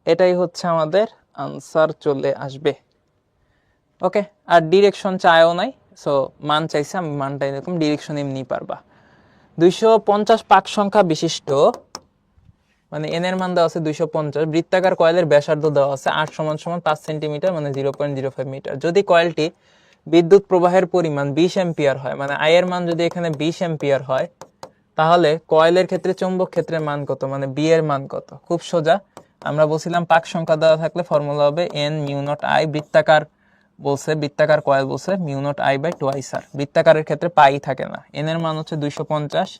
এটাই হচ্ছে আমাদের আনসার চলে আসবে। ওকে, আর ডিরেকশন চায়ও নাই, সো মান চাইছে, আমি মানটা এরকম, ডিরেকশন এমনি পারবা। 250 পাক সংখ্যা বিশিষ্ট, মানে এন এর মান দেওয়া আছে 250, বৃত্তাকার কয়েলের ব্যাসার্ধ দেওয়া আছে 8 = 5 সেন্টিমিটার, মানে 0.05 মিটার। যদি কয়েলটি বিদ্যুৎ প্রবাহের পরিমাণ 20 এম্পিয়ার হয়, মানে আই এর মান যদি এখানে 20 এম্পিয়ার হয়, তাহলে কয়েলের ক্ষেত্রে চৌম্বক ক্ষেত্রের মান কত, মানে বি এর মান কত। খুব সোজা, আমরা বলছিলাম পাক সংখ্যা দেওয়া থাকলে ফর্মুলা হবে এন মিউ নট আই, বৃত্তাকার বলছে, বৃত্তাকার কয়েল বলছে মিউ নট আই বাই 2 আর। বৃত্তাকারের ক্ষেত্রে পাই থাকে না। এন এর মান হচ্ছে 250,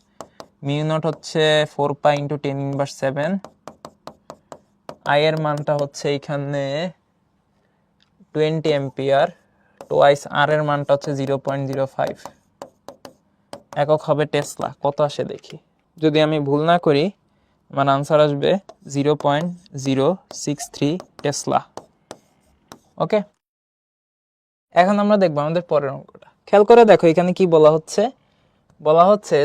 মিউ নট হচ্ছে 4π ইন্টু 10 ইনভার্স 7, আই এর মানটা হচ্ছে এখানে 20 এম্পিয়ার, 2 আর এর মানটা হচ্ছে 0.05, একক হবে টেসলা। কত আসে দেখি, যদি আমি ভুল না করি আমার আনসার আসবে 0.063 টেসলা। ওকে, এখন আমরা দেখবো আমাদের পরের অঙ্কটা। খেয়াল করে দেখো এখানে কি বলা হচ্ছে,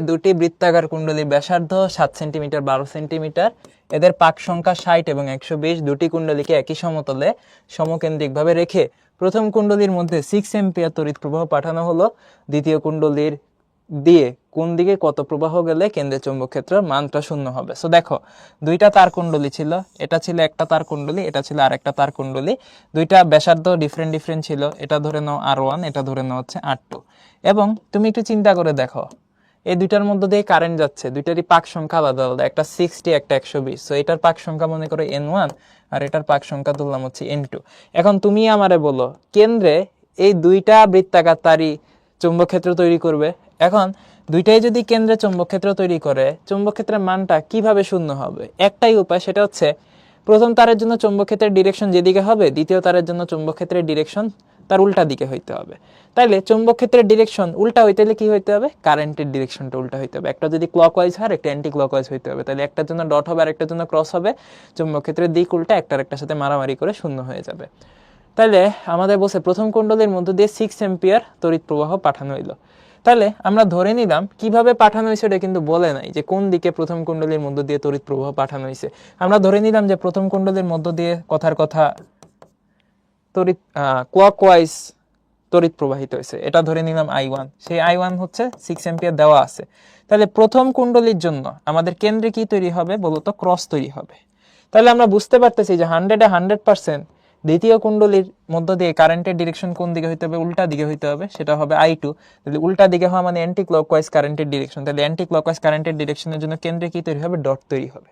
দুটি বৃত্তাকার কুণ্ডলীর ব্যাসার্ধ 7 সেন্টিমিটার 12 সেন্টিমিটার, এদের পাক সংখ্যা 60 এবং 120, দুটি কুণ্ডলীকে একই সমতলে সমকেন্দ্রিকভাবে রেখে প্রথম কুণ্ডলীর মধ্যে 6 এম্পিয়ার তড়িৎ প্রবাহ পাঠানো হলো। দ্বিতীয় কুণ্ডলীর দিয়ে কোন দিকে কত প্রবাহ গেলে কেন্দ্রের চৌম্বক ক্ষেত্রের মানটা শূন্য হবে। সো দেখো দুইটা তার কুণ্ডলী ছিল, এটা ছিল একটা তার কুণ্ডলী, এটা ছিল আরেকটা তার কুণ্ডলী, দুইটা ব্যাসার্ধ ডিফারেন্ট ছিল, এটা ধরে নাও R1, এটা ধরে নাও হচ্ছে R2। এবং তুমি একটু চিন্তা করে দেখো এই দুইটার মধ্যে দিয়ে কারেন্ট যাচ্ছে, দুইটারই পাক সংখ্যা আলাদা আলাদা, একটা 60 একটা 120। সো এটার পাক সংখ্যা মনে করো N1 আর এটার পাক সংখ্যা ধরলাম হচ্ছে N2। এখন তুমি আমারে বলো কেন্দ্রে এই দুইটা বৃত্তাকার তারই চৌম্বক ক্ষেত্র তৈরি করবে। এখন দুইটাই যদি কেন্দ্রে চৌম্বক ক্ষেত্র তৈরি করে, চৌম্বক ক্ষেত্রের মানটা কিভাবে শূন্য হবে? একটাই উপায়, সেটা হচ্ছে প্রথম তারের জন্য চৌম্বক ক্ষেত্রের ডিরেকশন যেদিকে হবে, দ্বিতীয় তারের জন্য চৌম্বক ক্ষেত্রের ডিরেকশন তার উল্টা দিকে হইতে হবে। তাইলে চৌম্বক ক্ষেত্রের ডিরেকশন উল্টা হইতে হলে কি হইতে হবে, কারেন্টের ডিরেকশনটা উল্টা হইতে হবে। একটা যদি ক্লকওয়াইজ হয় একটা অ্যান্টি ক্লকওয়াইজ হইতে হবে, তাহলে একটার জন্য ডট হবে আর একটার জন্য ক্রস হবে, চৌম্বক ক্ষেত্রের দিক উল্টা, একটার একটার সাথে মারামারি করে শূন্য হয়ে যাবে। তাহলে আমাদের বলছে প্রথম কুণ্ডলীর মধ্য দিয়ে 6 এম্পিয়ার তড়িৎ প্রবাহ পাঠানো হইলো। তাহলে আমরা ধরে নিলাম কিভাবে পাঠানো হয়েছে, এটা কিন্তু বলে নাই যে কোন দিকে প্রথম কুণ্ডলীর মধ্য দিয়ে তড়িৎ প্রবাহ পাঠানো হয়েছে। আমরা ধরে নিলাম যে প্রথম কুণ্ডলীর মধ্য দিয়ে কথার কথা তড়িৎ ক্লকওয়াইজ তড়িৎ প্রবাহিত হয়েছে, এটা ধরে নিলাম I1, সেই I1 হচ্ছে 6 অ্যাম্পিয়ার দেওয়া আছে। তাহলে প্রথম কুণ্ডলীর জন্য আমাদের কেন্দ্রে কি তৈরি হবে বলতো? ক্রস তৈরি হবে। তাহলে আমরা বুঝতে পারতেছি যে 100% দ্বিতীয় কুণ্ডলীর মধ্য দিয়ে কারেন্টের ডিরেকশন কোন দিকে হইতে হবে? উল্টা দিকে হইতে হবে, সেটা হবে I2। তাহলে উল্টা দিকে হওয়া মানে অ্যান্টি ক্লকওয়াইজ কারেন্টের ডিরেকশন। তাহলে অ্যান্টি ক্লকওয়াইজ কারেন্টের ডিরেকশনের জন্য কেন্দ্রে কি তৈরি হবে? ডট তৈরি হবে,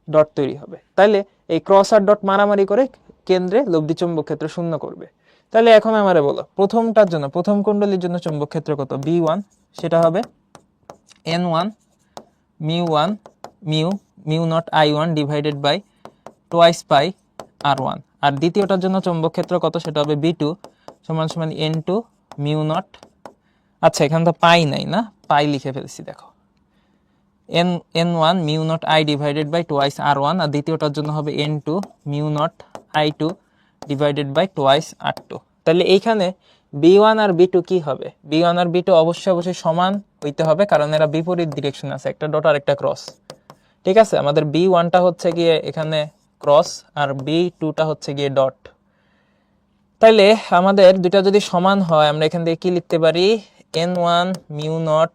ডট তৈরি হবে। তাহলে এই ক্রস আর ডট মারামারি করে কেন্দ্রে লব্ধি চৌম্বক ক্ষেত্র শূন্য করবে। তাহলে এখন আমারে বলো প্রথমটার জন্য, প্রথম কুণ্ডলীর জন্য চৌম্বক ক্ষেত্র কত? B1, সেটা হবে N1 μ1 mu naught I1 divided by twice pi R1। আর দ্বিতীয়টার জন্য চৌম্বক ক্ষেত্র কত? সেটা হবে B2 সমান সমান N2 মিউ নট, আচ্ছা এখানে তো পাই নাই না, পাই লিখে ফেলছি, দেখো N1 mu naught I divided by twice R1। আর দ্বিতীয়টার জন্য হবে N2 mu naught I2 divided by twice R2। তাহলে এইখানে B1 আর B2 কি হবে? B1 আর B2 অবশ্যই সমান হইতে হবে, কারণ এরা বিপরীত ডিরেকশন আছে, একটা ডট আর একটা ক্রস। ঠিক আছে, আমাদের B1টা হচ্ছে গিয়ে এখানে ক্রস আর B2টা হচ্ছে গিয়ে ডট। তাইলে আমাদের দুইটা যদি সমান হয় আমরা এখান থেকে কি লিখতে পারি? N1 mu naught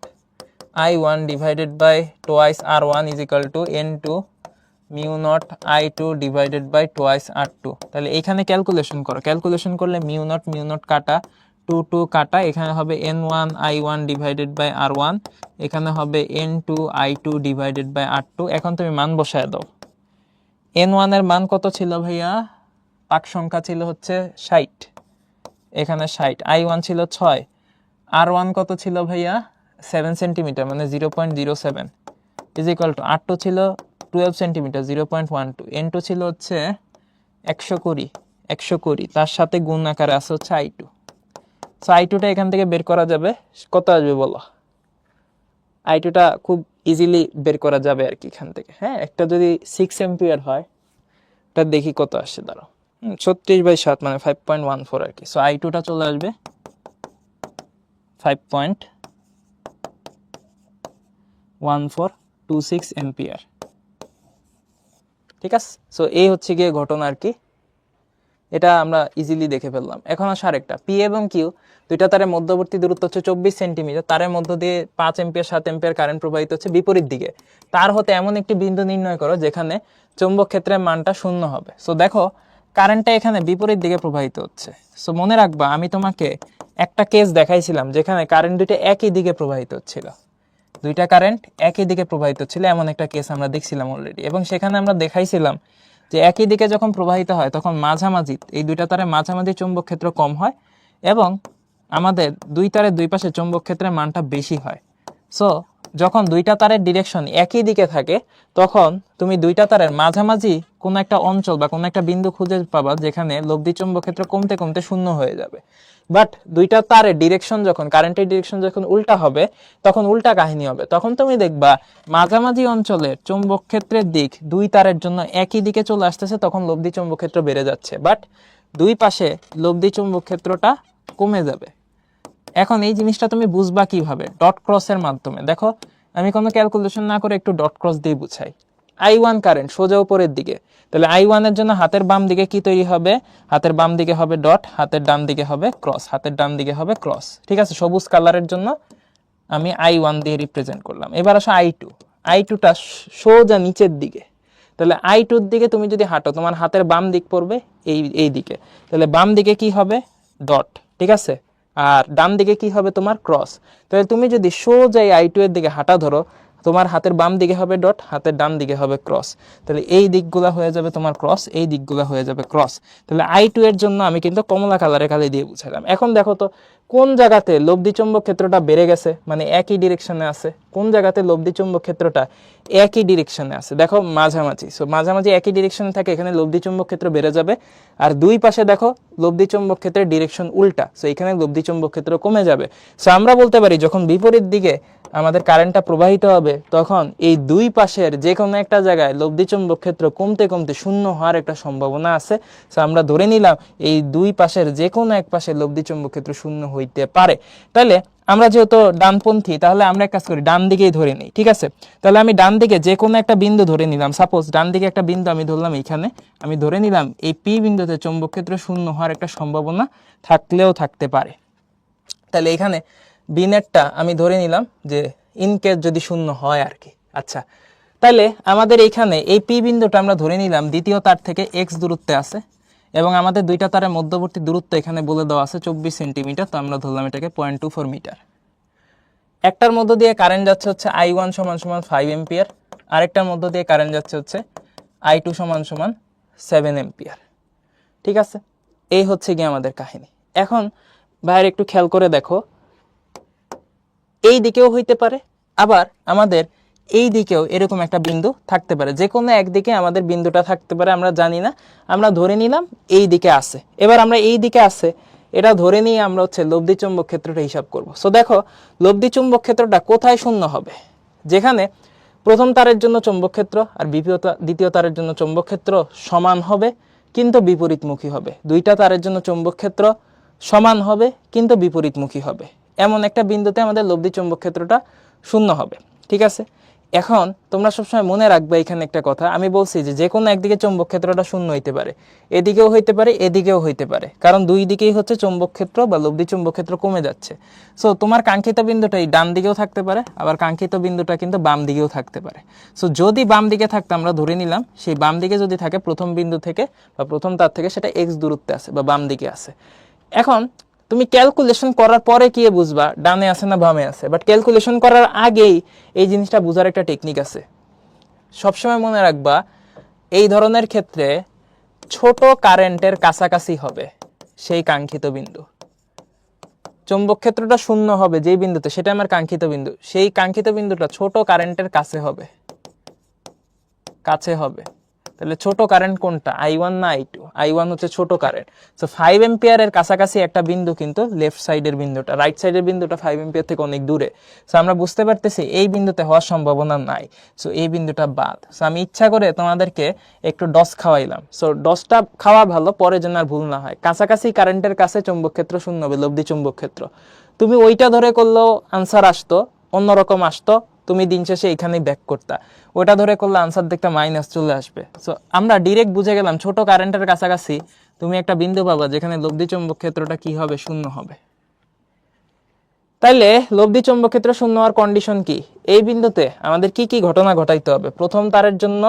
I1 divided by twice R1 is equal to N2 mu naught I2 divided by twice R2। তাহলে এখানে ক্যালকুলেশন করো, ক্যালকুলেশন করলে মিউ নট কাটা, 2 কাটা, এখানে হবে N1 I1 divided by R1, এখানে হবে N2 I2 divided by R2। এখন তুমি মান বসায় দাও। N1 এর মান কত ছিল ভাইয়া? পাক সংখ্যা ছিল হচ্ছে 60, এখানে 60। I1 ছিল 6, R1 কত ছিল ভাইয়া? 7 সেন্টিমিটার মানে 0.07 ইজ ইকুয়াল টু R2 ছিল 12 সেন্টিমিটার 0.12, N2 ছিল হচ্ছে 120, তার সাথে গুণ আকারে আছে হচ্ছে I2। সো I2টা এখান থেকে বের করা যাবে, কত আসবে বলো? I2টা খুব ইজিলি বের করা যাবে আর কি এখান থেকে। হ্যাঁ, একটা যদি 6 অ্যাম্পিয়ার হয়, এটা দেখি কত আসছে, দাঁড়াও। 36/7 মানে 5.14 আর কি। সো I2টা চলে আসবে 5.1426 অ্যাম্পিয়ার। ঠিক আছে, সো এই হচ্ছে গিয়ে ঘটনা আর কি, এটা আমরা ইজিলি দেখে ফেললাম। এখন আসে আরেকটা, পি এবং কিউ দুইটা তারের মধ্যবর্তী দূরত্ব হচ্ছে 24 সেন্টিমিটার, তারের মধ্য দিয়ে 5 এম্পিয়ার 7 এম্পিয়ার কারেন্ট প্রবাহিত হচ্ছে বিপরীত দিকে। তার হতে এমন একটি বিন্দু নির্ণয় করো যেখানে চৌম্বক ক্ষেত্রের মানটা শূন্য হবে। সো দেখো কারেন্টটা এখানে বিপরীত দিকে প্রবাহিত হচ্ছে। সো মনে রাখবা আমি তোমাকে একটা কেস দেখাইছিলাম যেখানে কারেন্ট দুইটা একই দিকে প্রবাহিত হচ্ছিল, দুইটা কারেন্ট একই দিকে প্রবাহিত ছিল, এমন একটা কেস আমরা দেখছিলাম অলরেডি। এবং সেখানে আমরা দেখাইছিলাম যে একই দিকে যখন প্রবাহিত হয় তখন মাঝামাঝি এই দুইটা তারের মাঝামাঝি চৌম্বক ক্ষেত্র কম হয় এবং আমাদের দুই তারের দুই পাশে চৌম্বক ক্ষেত্রের মানটা বেশি হয়। সো যখন দুইটা তারের ডিরেকশন একই দিকে থাকে তখন তুমি দুইটা তারের মাঝামাঝি কোনো একটা অঞ্চল বা কোনো একটা বিন্দু খুঁজে পাবা যেখানে লব্ধি চৌম্বক ক্ষেত্র কমতে কমতে শূন্য হয়ে যাবে। বাট দুইটা তারের ডিরেকশন যখন, কারেন্টের ডিরেকশন যখন উল্টা হবে তখন উল্টা কাহিনী হবে। তখন তুমি দেখবা মাঝামাঝি অঞ্চলের চৌম্বক ক্ষেত্রের দিক দুই তারের জন্য একই দিকে চলে আসতেছে, তখন লব্ধি চৌম্বক ক্ষেত্র বেড়ে যাচ্ছে, বাট দুই পাশে লব্ধি চৌম্বক ক্ষেত্রটা কমে যাবে। এখন এই জিনিসটা তুমি বুঝবা কিভাবে? ডট ক্রসের মাধ্যমে। দেখো আমি কোনো ক্যালকুলেশন না করে একটু ডট ক্রস দিয়ে বুঝাই। I1 কারেন্ট সোজা উপরের দিকে, তাহলে I1 এর জন্য হাতের বাম দিকে কি তৈরি হবে? হাতের বাম দিকে হবে ডট, হাতের ডান দিকে হবে ক্রস, হাতের ডান দিকে হবে ক্রস। ঠিক আছে, সবুজ কালারের জন্য আমি I1 দিয়ে রিপ্রেজেন্ট করলাম। এবার আসো I2, I2টা সোজা নিচের দিকে, তাহলে I2-র দিকে তুমি যদি হাঁটো তোমার হাতের বাম দিক পড়বে এই দিকে, তাহলে বাম দিকে কি হবে? ডট। ঠিক আছে, আর ডান দিকে কি হবে তোমার? ক্রস। তাহলে তুমি যদি সোজা I2 এর দিকে হাঁটা ধরো তোমার হাতের বাম দিকে হবে ডট, হাতের ডান দিকে হবে ক্রস। তাহলে এই দিকগুলা হয়ে যাবে তোমার ক্রস, এই দিকগুলা হয়ে যাবে ক্রস। তাহলে I2 এর জন্য আমি কিন্তু কমলা কালারে কালি দিয়ে বুঝাইলাম। এখন দেখো তো কোন জায়গাতে লব্ধি চৌম্বক ক্ষেত্রটা বেড়ে গেছে, মানে একই ডিরেকশনে আছে, কোন জায়গাতে লব্ধি চৌম্বক ক্ষেত্রটা একই ডিরেকশনে আছে? দেখো মাঝামাঝি। সো মাঝামাঝি একই ডিরেকশনে থাকে, এখানে লব্ধি চৌম্বক ক্ষেত্র বেড়ে যাবে। আর দুই পাশে দেখো লব্ধি চৌম্বক ক্ষেত্রের ডিরেকশন উল্টা, সো এখানে লব্ধি চৌম্বক ক্ষেত্র কমে যাবে। সো আমরা বলতে পারি যখন বিপরীত দিকে আমাদের কারেন্টটা প্রবাহিত হবে তখন এই দুই পাশের যে কোনো একটা জায়গায় লব্ধি চৌম্বক ক্ষেত্র কমতে কমতে শূন্য হওয়ার একটা সম্ভাবনা আছে। সো আমরা ধরে নিলাম এই দুই পাশের যে কোনো এক পাশে লব্ধি চৌম্বক ক্ষেত্র শূন্য হইতে পারে। তাহলে আমরা যেহেতু ডানপন্থী, তাহলে আমরা এক কাজ করি, ডান দিকেই ধরে নিই। ঠিক আছে, তাহলে আমি ডান দিকে যে কোনো একটা বিন্দু ধরে নিলাম। সাপোজ ডান দিকে একটা বিন্দু আমি ধরলাম, এইখানে আমি ধরে নিলাম এই পি বিন্দুতে চৌম্বক ক্ষেত্র শূন্য হওয়ার একটা সম্ভাবনা থাকলেও থাকতে পারে। তাহলে এখানে বি নেটটা আমি ধরে নিলাম যে ইনকেস যদি শূন্য হয় আর কি। আচ্ছা, তাহলে আমাদের এইখানে এই পি বিন্দুটা আমরা ধরে নিলাম দ্বিতীয় তার থেকে এক্স দূরত্বে আছে, এবং আমাদের দুইটা তারের মধ্যবর্তী দূরত্ব এখানে বলে দেওয়া আছে 24 সেন্টিমিটার। তো আমরা ধরলাম এটাকে 0.24 মিটার। একটার মধ্য দিয়ে কারেন্ট যাচ্ছে হচ্ছে I1 সমান সমান 5 এম্পিয়ার, আরেকটার মধ্য দিয়ে কারেন্ট যাচ্ছে হচ্ছে I2 সমান সমান 7 এম্পিয়ার। ঠিক আছে, এই হচ্ছে গিয়ে আমাদের কাহিনী। এখন ভাইয়ের একটু খেয়াল করে দেখো, এই দিকেও হইতে পারে, আবার আমাদের এই দিকেও এরকম একটা বিন্দু থাকতে পারে। যে কোনো একদিকে আমাদের বিন্দুটা থাকতে পারে, আমরা জানি না, আমরা ধরে নিলাম এই দিকে আছে। এবার আমরা এই দিকে আছে এটা ধরে নিয়ে আমরা হচ্ছে লব্ধি চুম্বক ক্ষেত্রটা হিসাব করব। সো দেখো, লব্ধি চুম্বক ক্ষেত্রটা কোথায় শূন্য হবে? যেখানে প্রথম তারের জন্য চৌম্বক ক্ষেত্র আর দ্বিতীয় তারের জন্য চৌম্বক ক্ষেত্র সমান হবে কিন্তু বিপরীতমুখী হবে। দুইটা তারের জন্য চৌম্বক ক্ষেত্র সমান হবে কিন্তু বিপরীতমুখী হবে, এমন একটা বিন্দুতে আমাদের লব্ধি চৌম্বক ক্ষেত্রটা শূন্য হবে। ঠিক আছে, এখন তোমরা সবসময় মনে রাখবে এখানে একটা কথা, আমি বলছি যে কোনো একদিকে চৌম্বক ক্ষেত্রটা শূন্য হইতে পারে, এদিকেও হইতে পারে এদিকেও হইতে পারে, কারণ দুই দিকেই হচ্ছে চৌম্বক ক্ষেত্র বা লব্ধি চৌম্বক ক্ষেত্র কমে যাচ্ছে। সো তোমার কাঙ্ক্ষিত বিন্দুটা এই ডান দিকেও থাকতে পারে, আবার কাঙ্ক্ষিত বিন্দুটা কিন্তু বাম দিকেও থাকতে পারে। সো যদি বাম দিকে থাকতে আমরা ধরে নিলাম, সেই বাম দিকে যদি থাকে প্রথম বিন্দু থেকে বা প্রথম তার থেকে সেটা এক্স দূরত্বে আছে বা বাম দিকে আছে। এখন তুমি ক্যালকুলেশন করার পরে কি বুঝবা ডানে আছে না বামে আছে, বাট ক্যালকুলেশন করার আগেই এই জিনিসটা বোঝার একটা টেকনিক আছে। সবসময় মনে রাখবা এই ধরনের ক্ষেত্রে ছোট কারেন্টের কাছাকাছি হবে সেই কাঙ্ক্ষিত বিন্দু। চৌম্বক ক্ষেত্রটা শূন্য হবে যেই বিন্দুতে, সেটা আমার কাঙ্ক্ষিত বিন্দু, সেই কাঙ্ক্ষিত বিন্দুটা ছোট কারেন্টের কাছে হবে, কাছে হবে। তাহলে ছোট কারেন্ট কোনটা, I1 না I2? I1 হচ্ছে ছোট কারেন্ট। সো 5 এম্পিয়ারের কাছাকাছি একটা বিন্দু কিন্তু লেফট সাইডের বিন্দুটা, রাইট সাইডের বিন্দুটা 5 এম্পিয়ার থেকে অনেক দূরে। সো আমরা বুঝতে পারতেছি এই বিন্দুতে হওয়ার সম্ভাবনা নাই, সো এই বিন্দুটা বাদ। সো আমি ইচ্ছা করে তোমাদেরকে একটু ডস খাওয়াইলাম। সো ডসটা খাওয়া ভালো, পরে যেন আর ভুল না হয়। কাছাকাছি কারেন্টের কাছে চৌম্বক ক্ষেত্র শূন্য হবে, লব্ধি চৌম্বক ক্ষেত্র। তুমি ওইটা ধরে করলেও আনসার আসতো, অন্যরকম আসতো, তুমি দিন শেষে এখানেই ব্যাক করতা। ওটা ধরে করলে আনসার দেখতে মাইনাস চলে আসবে। সো আমরা ডিরেক্ট বুঝে গেলাম ছোট কারেন্টের কাছাকাছি তুমি একটা বিন্দু পাবা যেখানে লব্ধি চৌম্বক ক্ষেত্রটা কি হবে, শূন্য হবে। তাইলে লব্ধি চৌম্বক ক্ষেত্র শূন্য হওয়ার কন্ডিশন কি? এই বিন্দুতে আমাদের কি কি ঘটনা ঘটাইতে হবে? প্রথম তারের জন্য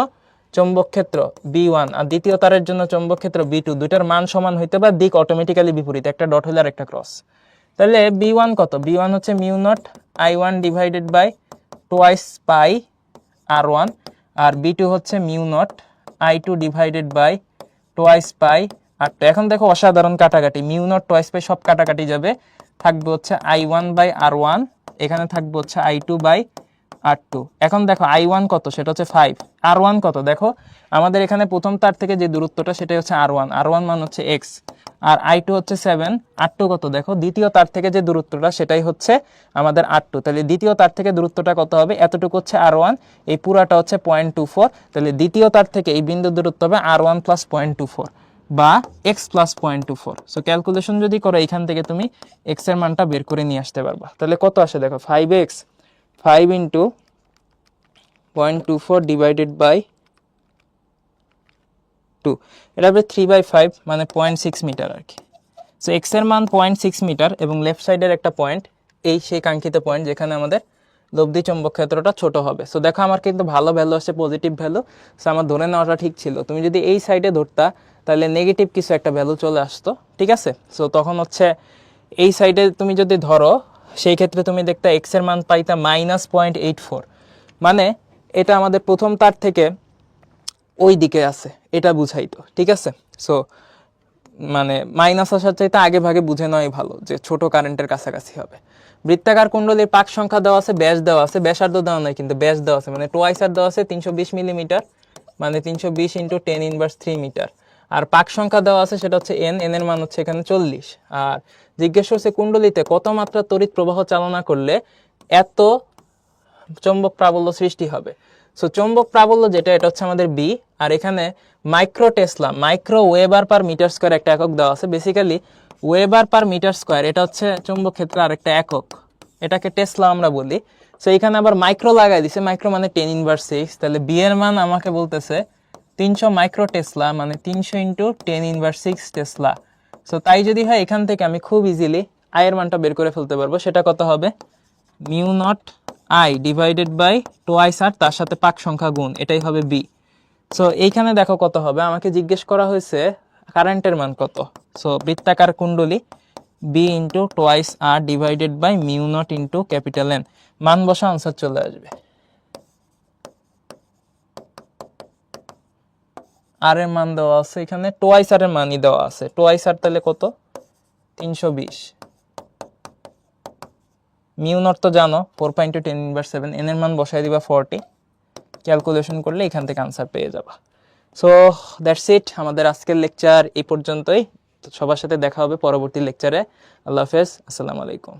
চৌম্বক ক্ষেত্র B1 আর দ্বিতীয় তারের জন্য চৌম্বক ক্ষেত্র B2, দুইটার মান সমান হইতে বা দিক অটোমেটিক্যালি বিপরীত, একটা ডট হলে আর একটা ক্রস। তাহলে B1 কত? B1 হচ্ছে mu naught I1 divided by twice pi R1, আর B2 হচ্ছে mu naught I2 divided by twice pi R2। এখন দেখো অসাধারণ কাটাকাটি, মিউ নট টোয়াইস পাই সব কাটাকাটি যাবে, থাকবে হচ্ছে I1 বাই R1, এখানে থাকবে হচ্ছে I2 বাই R2। এখন দেখো I1 কত, সেটা হচ্ছে 5, R1 কত দেখো, আমাদের এখানে প্রথম তার থেকে যে দূরত্বটা সেটাই হচ্ছে R1, R1 মান হচ্ছে x, আর I2 হচ্ছে 7, R2 কত দেখো, দ্বিতীয় তার থেকে যে দূরত্বটা সেটাই হচ্ছে আমাদের R2। তাহলে দ্বিতীয় তার থেকে দূরত্বটা কত হবে, এতটুকু হচ্ছে R1, এই পুরাটা হচ্ছে 0.24। তাহলে দ্বিতীয় তার থেকে এই বিন্দুর দূরত্ব হবে R1 প্লাস 0.24 বা x প্লাস 0.24। সো ক্যালকুলেশন যদি করো এখান থেকে তুমি x এর মানটা বের করে নিয়ে আসতে পারবা। তাহলে কত আসে দেখো, 5x 5 ইন্টু 0.24 ডিভাইডেড বাই 2, এটা হবে 3/5 মানে 0.6 মিটার আর কি। সো x এর মান 0.6 মিটার এবং লেফট সাইডের একটা পয়েন্ট, এই সেই কাঙ্ক্ষিত পয়েন্ট যেখানে আমাদের লব্ধি চৌম্বক ক্ষেত্রটা ছোট হবে। সো দেখো আমার কিন্তু ভালো ভ্যালু আসছে, পজিটিভ ভ্যালু। সো আমার ধরে নেওয়াটা ঠিক ছিল। তুমি যদি এই সাইডে ধরতা তাহলে নেগেটিভ কিছু একটা ভ্যালু চলে আসতো। ঠিক আছে, সো তখন হচ্ছে এই সাইডে তুমি যদি ধরো সেই ক্ষেত্রে তুমি দেখতে x এর মান পাইতা -0.84, মানে এটা আমাদের প্রথম তার থেকে ওই দিকে আছে, এটা বুঝাইতো। ঠিক আছে, সো মানে মাইনাস আসার চাইতে আগে ভাগে বুঝে নেওয়াই ভালো যে ছোট কারেন্টের কাছাকাছি হবে। বৃত্তাকার কুণ্ডলীর পাক সংখ্যা দেওয়া আছে, ব্যাস দেওয়া আছে, ব্যাসার্ধ দেওয়া নাই কিন্তু ব্যাস দেওয়া আছে, মানে টোয়াইস আর দেওয়া আছে 320 মিলিমিটার, মানে 320 ইন্টু 10 ইনভার্স 3 মিটার। আর পাক সংখ্যা দেওয়া আছে সেটা হচ্ছে n, n এর মান হচ্ছে এখানে 40। আর জিজ্ঞেস করছে কুণ্ডলীতে কত মাত্রা তড়িৎ প্রবাহ চালনা করলে এত চৌম্বক প্রাবল্য সৃষ্টি হবে। সো চৌম্বক প্রাবল্য যেটা, এটা হচ্ছে আমাদের বি, আর এখানে micro tesla, micro weber per metre square একটা একক দেওয়া আছে। Basically weber per metre square এটা হচ্ছে চৌম্বক ক্ষেত্রে আরেকটা একক। এটাকে টেসলা আমরা বলি। সো এখানে আবার মাইক্রো লাগাই দিছে, মাইক্রো মানে 10^6, তাহলে বি এর মান আমাকে বলতেছে 300 মাইক্রো টেসলা, মানে 300 ইন্টু 10^6 টেসলা। সো তাই যদি হয় এখান থেকে আমি খুব ইজিলি আই এর মানটা বের করে ফেলতে পারবো। সেটা কত হবে, mu naught I divided by twice R, তার সাথে পাক সংখ্যা গুণ, এটাই হবে বি। সো এইখানে দেখো কত হবে, আমাকে জিজ্ঞেস করা হয়েছে কারেন্টের মান কত। সো বৃত্তাকার কুণ্ডলী B into twice r divided by mu naught into capital N, মান বসা আনসার চলে আসবে। আর এর মান দেওয়া আছে এখানে, টোয়াইস আর এর মানই দেওয়া আছে, টোয়াইস আর তাহলে কত 320, মিউ নট তো জানো 4/10^7, এন এর মান বসাই দিবা 40, ক্যালকুলেশন করলে এখান থেকে আনসার পেয়ে যাবা। সো দ্যাটস ইট, আমাদের আজকের লেকচার এই পর্যন্তই। তো সবার সাথে দেখা হবে পরবর্তী লেকচারে। আল্লাহ হাফেজ, আসসালামু আলাইকুম।